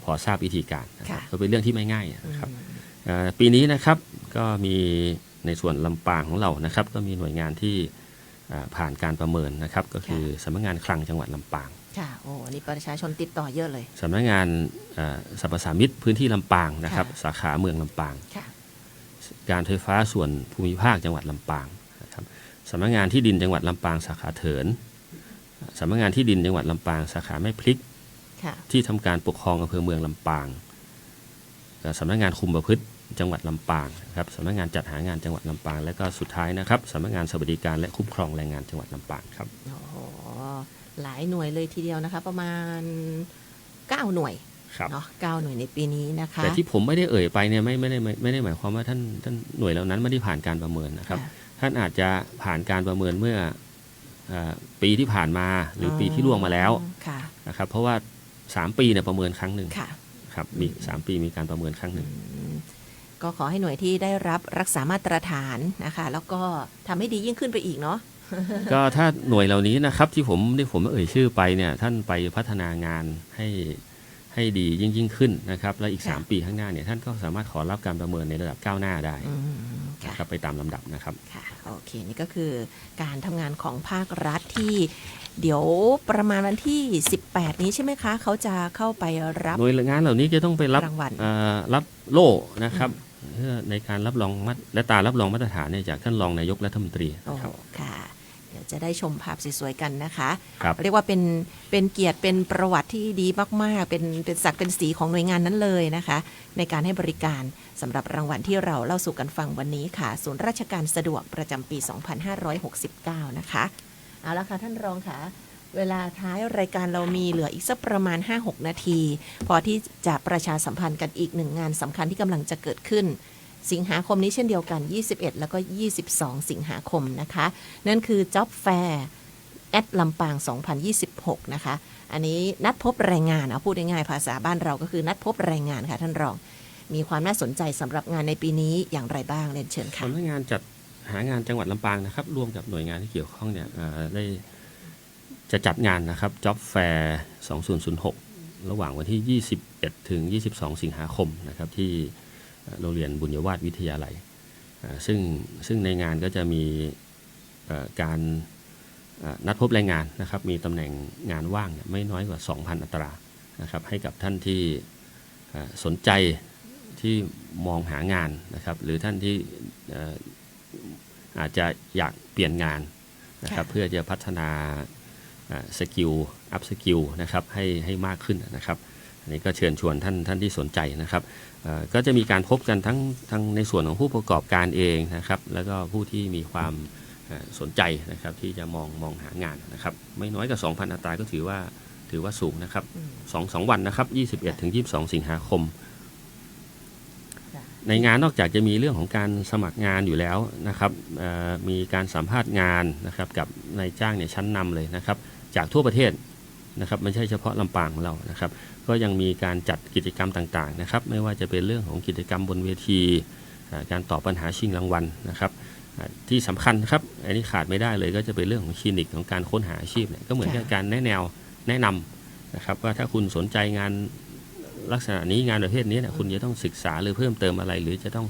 พอทราบวิธีการนะครับก็เป็นเรื่องที่ไม่ง่ายนะครับปีนี้นะครับก็มีในส่วนลำปางของเรานะครับก็มีหน่วยงานที่ผ่านการประเมินนะครับก็คือสำนักงานคลังจังหวัดลำปางค่ะโอ้นี่ประชาชนติดต่อเยอะเลยสำนักงานสรรพสามิตพื้นที่ลำปางนะครับสาขาเมืองลำปางการไฟฟ้าส่วนภูมิภาคจังหวัดลำปางนะครับสำนักงานที่ดินจังหวัดลำปางสาขาเถินสำนักงานที่ดินจังหวัดลำปางสาขาแม่พริกที่ทำการปกครองอำเภอเมืองลำปางสำนักงานคุมประพฤติจังหวัดลำปางครับสำนักงานจัดหางานจังหวัดลำปางและก็สุดท้ายนะครับสำนักงานสวัสดิการและคุ้มครองแรงงานจังหวัดลำปางครับโอ้โหหลายหน่วยเลยทีเดียวนะคะประมาณ9หน่วยเนาะ9หน่วยในปีนี้นะคะแต่ที่ผมไม่ได้เอ่ยไปเนี่ยไม่ได้หมายความว่าท่านหน่วยเหล่านั้นไม่ได้ผ่านการประเมินนะครับท่านอาจจะผ่านการประเมินเมื่อปีที่ผ่านมาหรือปีที่ล่วงมาแล้วนะครับเพราะว่า3ปีเนี่ยประเมินครั้งหนึ่งครับมี3ปีมีการประเมินครั้งหนึ่งก็ขอให้หน่วยที่ได้รับรักษามาตรฐานนะคะแล้วก็ทำให้ดียิ่งขึ้นไปอีกเนาะก็ถ้าหน่วยเหล่านี้นะครับที่ผมเอ่ยชื่อไปเนี่ยท่านไปพัฒนางานให้ดียิ่งขึ้นนะครับแล้วอีก3ปีข้างหน้าเนี่ยท่านก็สามารถขอรับการประเมินในระดับก้าวหน้าได้นะครับไปตามลำดับนะครับค่ะโอเคนี่ก็คือการทำงานของภาครัฐที่เดี๋ยวประมาณวันที่18นี้ใช่ไหมคะเขาจะเข้าไปรับหน่วยงานเหล่านี้จะต้องไปรับรางวัลรับโล่นะครับเพื่อในการรับรองและตารับรองมาตรฐานเนี่ยจากท่านรองนายกรัฐมนตรีนะครับค่ะเดี๋ยวจะได้ชมภาพสวยๆกันนะคะเรียกว่าเป็นเกียรติเป็นประวัติที่ดีมากๆเป็นศักดิ์เป็นสีของหน่วยงานนั้นเลยนะคะในการให้บริการสำหรับรางวัลที่เราเล่าสู่กันฟังวันนี้ค่ะศูนย์ราชการสะดวกประจำปี 2569นะคะเอาละค่ะท่านรองค่ะเวลาท้ายรายการเรามีเหลืออีกสักประมาณ 5-6 นาทีพอที่จะประชาสัมพันธ์กันอีก1งานสำคัญที่กำลังจะเกิดขึ้นสิงหาคมนี้เช่นเดียวกัน21แล้วก็22สิงหาคมนะคะนั่นคือ Job Fair ลำปาง2026นะคะอันนี้นัดพบแรงงานเอาพูดง่ายๆภาษาบ้านเราก็คือนัดพบแรงงานค่ะท่านรองมีความน่าสนใจสำหรับงานในปีนี้อย่างไรบ้างเรียนเชิญค่ะสำนักงานจัดหางานจังหวัดลำปางนะครับร่วมกับหน่วยงานที่เกี่ยวข้องเนี่ยได้จะจัดงานนะครับ Job Fair 2006ระหว่างวันที่21ถึง22สิงหาคมนะครับที่โรงเรียนบุญยวาทวิทยาลัยซึ่งในงานก็จะมีการนัดพบแรงงานนะครับมีตำแหน่งงานว่างไม่น้อยกว่า 2,000 อัตรานะครับให้กับท่านที่สนใจที่มองหางานนะครับหรือท่านที่อาจจะอยากเปลี่ยนงานนะครับเพื่อจะพัฒนาสกิลอัพสกิลนะครับให้มากขึ้นนะครับอันนี้ก็เชิญชวนท่านที่สนใจนะครับก็จะมีการพบกันทั้งในส่วนของผู้ประกอบการเองนะครับแล้วก็ผู้ที่มีความสนใจนะครับที่จะมองหางานนะครับไม่น้อยกว่า 2,000 อัตราก็ถือว่าสูงนะครับ2วันนะครับ21ถึง22สิงหาคมในงานนอกจากจะมีเรื่องของการสมัครงานอยู่แล้วนะครับมีการสัมภาษณ์งานนะครับกับนายจ้างเนี่ยชั้นนำเลยนะครับจากทั่วประเทศนะครับไม่ใช่เฉพาะลำปางของเรานะครับก็ยังมีการจัดกิจกรรมต่างๆนะครับไม่ว่าจะเป็นเรื่องของกิจกรรมบนเวทีการตอบปัญหาชิงรางวัลนะครับที่สำคัญครับอันนี้ขาดไม่ได้เลยก็จะเป็นเรื่องของคลินิกของการค้นหาอาชีพเนี่ยก็เหมือนกับการแนะนำนะครับว่าถ้าคุณสนใจงานลักษณะนี้งานประเภทนี้เนี่ยคุณจะต้องศึกษาหรือเพิ่มเติมอะไรหรือจะต้อง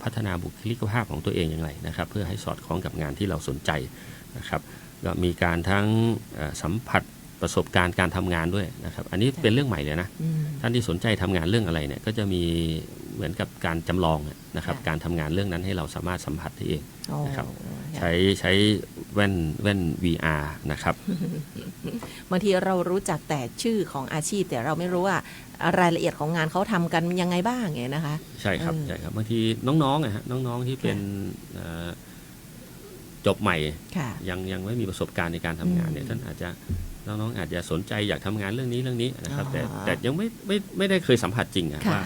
พัฒนาบุคลิกภาพของตัวเองอย่างไรนะครับเพื่อให้สอดคล้องกับงานที่เราสนใจนะครับก็มีการทั้งสัมผัสประสบการณ์การทำงานด้วยนะครับอันนี้เป็นเรื่องใหม่เลยนะท่านที่สนใจทำงานเรื่องอะไรเนี่ยก็จะมีเหมือนกับการจำลองนะครับการทำงานเรื่องนั้นให้เราสามารถสัมผัสได้เองนะครับใช้แว่น VR นะครับบางทีเรารู้จักแต่ชื่อของอาชีพแต่เราไม่รู้ว่ารายละเอียดของงานเขาทำกันยังไงบ้างไงนะคะใช่ครับบางทีน้องๆที่เป็นจบใหม่ยังไม่มีประสบการณ์ในการทำงานเนี่ยท่านอาจจะน้องๆอาจจะสนใจอยากทำงานเรื่องนี้นะครับแต่ยังไม่ได้เคยสัมผัสจริงว่า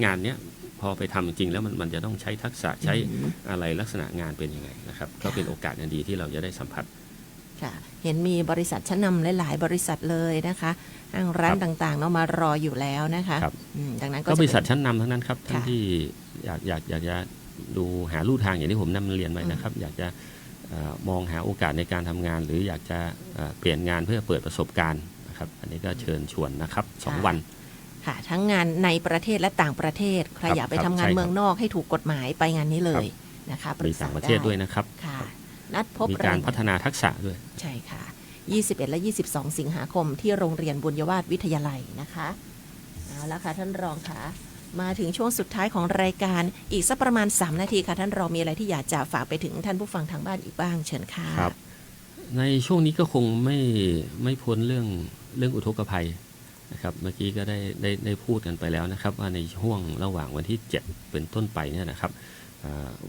งานเนี้ย พอไปทำจริงๆแล้วมันจะต้องใช้ทักษะใช้อะไรลักษณะงานเป็นยังไงนะครับก็เป็นโอกาสอันดีที่เราจะได้สัมผัสค่ะเห็นมีบริษัทชั้นนำหลายๆบริษัทเลยนะคะห้างร้านต่างๆเนาะมารออยู่แล้วนะคะดังนั้นก็บริษัทชั้นนำทั้งนั้นครับท่านที่อยากจะดูหาลู่ทางอย่างที่ผมนำเรียนไปนะครับอยากจะมองหาโอกาสในการทำงานหรืออยากจะเปลี่ยนงานเพื่อเปิดประสบการณ์นะครับอันนี้ก็เชิญชวนนะครับ2 วันค่ะทั้งงานในประเทศและต่างประเทศใครอยากไปทำงานเมืองนอกให้ถูกกฎหมายไปงานนี้เลยนะคะมีต่างประเทศด้วยนะครับค่ะนัดพบมีการพัฒนาทักษะด้วยใช่ค่ะ21 และ 22 สิงหาคมที่โรงเรียนบุญยวาสวิทยาลัยนะคะเอาละค่ะท่านรองค่ะมาถึงช่วงสุดท้ายของรายการอีกสักประมาณ3 นาทีค่ะท่านรองมีอะไรที่อยากจะฝากไปถึงท่านผู้ฟังทางบ้านอีกบ้างเชิญค่ะครับในช่วงนี้ก็คงไม่พ้นเรื่องอุทกภัยนะครับเมื่อกี้ก็ได้พูดกันไปแล้วนะครับว่าในช่วงระหว่างวันที่7เป็นต้นไปเนี่ยนะครับ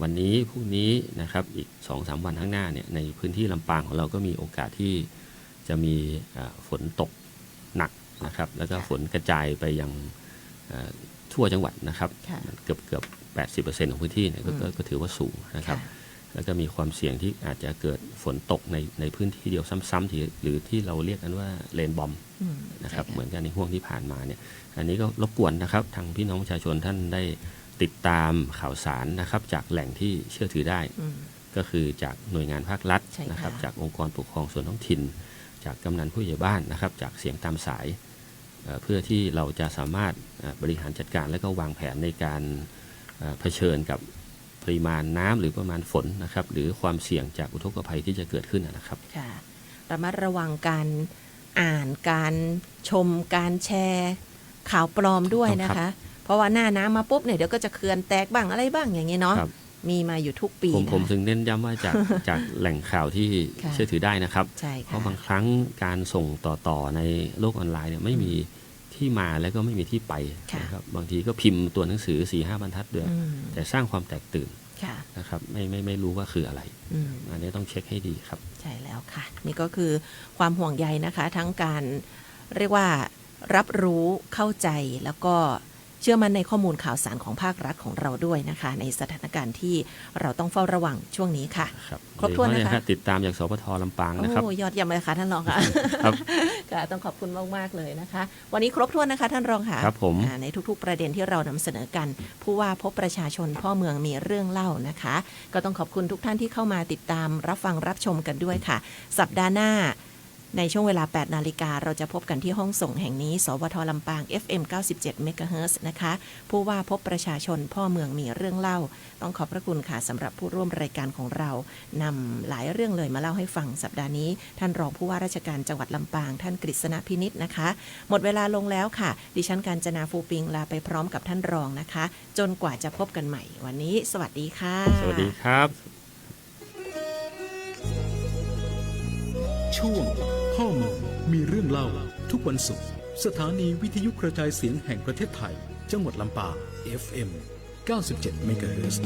วันนี้พรุ่งนี้นะครับอีก 2-3 วันข้างหน้าเนี่ยในพื้นที่ลำปางของเราก็มีโอกาสที่จะมีฝนตกหนักนะครับแล้วก็ฝนกระจายไปยังทั่วจังหวัดนะครับเกือบ 80% ของพื้นที่เนี่ยก็ถือว่าสูงนะครับแล้วก็มีความเสี่ยงที่อาจจะเกิดฝนตกในพื้นที่เดียวซ้ำๆหรือที่เราเรียกกันว่าเรนบอมนะครับเหมือนกันในห่วงที่ผ่านมาเนี่ยอันนี้ก็รบกวนนะครับทางพี่น้องประชาชนท่านได้ติดตามข่าวสารนะครับจากแหล่งที่เชื่อถือได้ก็คือจากหน่วยงานภาครัฐนะครับจากองค์กรปกครองส่วนท้องถิ่นจากกำนันผู้ใหญ่บ้านนะครับจากเสียงตามสายเพื่อที่เราจะสามารถบริหารจัดการและก็วางแผนในการเผชิญกับปริมาณน้ำหรือประมาณฝนนะครับหรือความเสี่ยงจากอุทกภัยที่จะเกิดขึ้นนะครับค่ะระมัดระวังการอ่านการชมการแชร์ข่าวปลอมด้วยนะคะเพราะว่าหน้าน้ำมาปุ๊บเนี่ยเดี๋ยวก็จะเขื่อนแตกบ้างอะไรบ้างอย่างนี้เนาะมีมาอยู่ทุกปีผมถึงเน้นย้ำว่าจากแหล่งข่าวที่เชื่อถือได้นะครับเพราะบางครั้งการส่งต่อในโลกออนไลน์เนี่ยไม่มีที่มาแล้วก็ไม่มีที่ไปนะครับบางทีก็พิมพ์ตัวหนังสือ 4-5 บรรทัดด้วยแต่สร้างความแตกตื่นนะครับไม่รู้ว่าคืออะไรอันนี้ต้องเช็คให้ดีครับใช่แล้วค่ะนี่ก็คือความห่วงใยนะคะทั้งการเรียกว่ารับรู้เข้าใจแล้วก็เชื่อมั่นในข้อมูลข่าวสารของภาครัฐของเราด้วยนะคะในสถานการณ์ที่เราต้องเฝ้าระวังช่วงนี้ค่ะครบถ้วนนะคะติดตามจากสปท.ลำปางนะครับยอดเยี่ยมเลยค่ะท่านรองค่ะค่ะต้องขอบคุณมากๆเลยนะคะวันนี้ครบถ้วนนะคะท่านรองค่ะครับผมในทุกๆประเด็นที่เรานำเสนอกันผู้ว่าพบประชาชนพ่อเมืองมีเรื่องเล่านะคะก็ต้องขอบคุณทุกท่านที่เข้ามาติดตามรับฟังรับชมกันด้วยค่ะสัปดาห์หน้าในช่วงเวลา 8 นาฬิกาเราจะพบกันที่ห้องส่งแห่งนี้สวท.ลำปาง FM 97 เมกะเฮิรตซ์นะคะผู้ว่าพบประชาชนพ่อเมืองมีเรื่องเล่าต้องขอบพระคุณค่ะสำหรับผู้ร่วมรายการของเรานำหลายเรื่องเลยมาเล่าให้ฟังสัปดาห์นี้ท่านรองผู้ว่าราชการจังหวัดลำปางท่านกฤษณพินิจนะคะหมดเวลาลงแล้วค่ะดิฉันกาญจนาฟูปิงลาไปพร้อมกับท่านรองนะคะจนกว่าจะพบกันใหม่วันนี้สวัสดีค่ะสวัสดีครับช่วงพ่อเมืองมีเรื่องเล่าทุกวันศุกร์สถานีวิทยุกระจายเสียงแห่งประเทศไทยจังหวัดลำปาง FM 97 เมกะเฮิรตซ์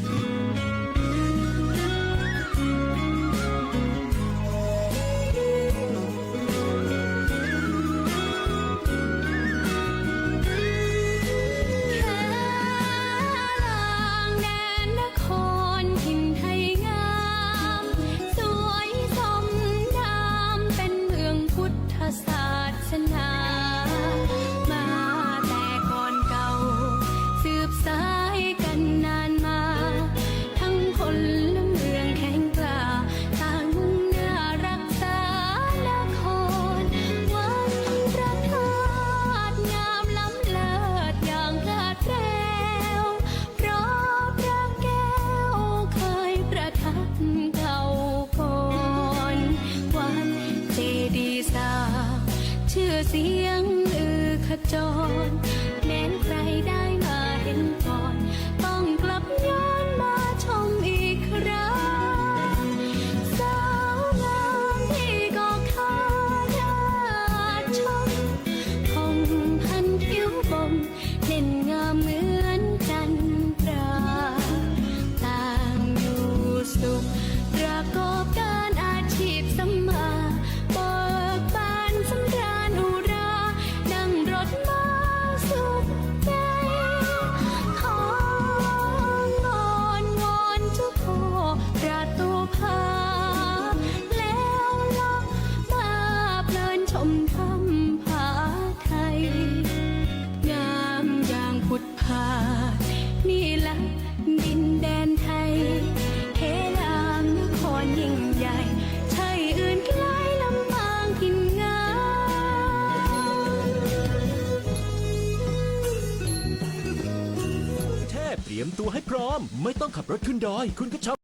สายกันนานมาทั้ง ยมตัวให้พร้อม ไม่ต้องขับรถขึ้นดอย คุณก็ช็อป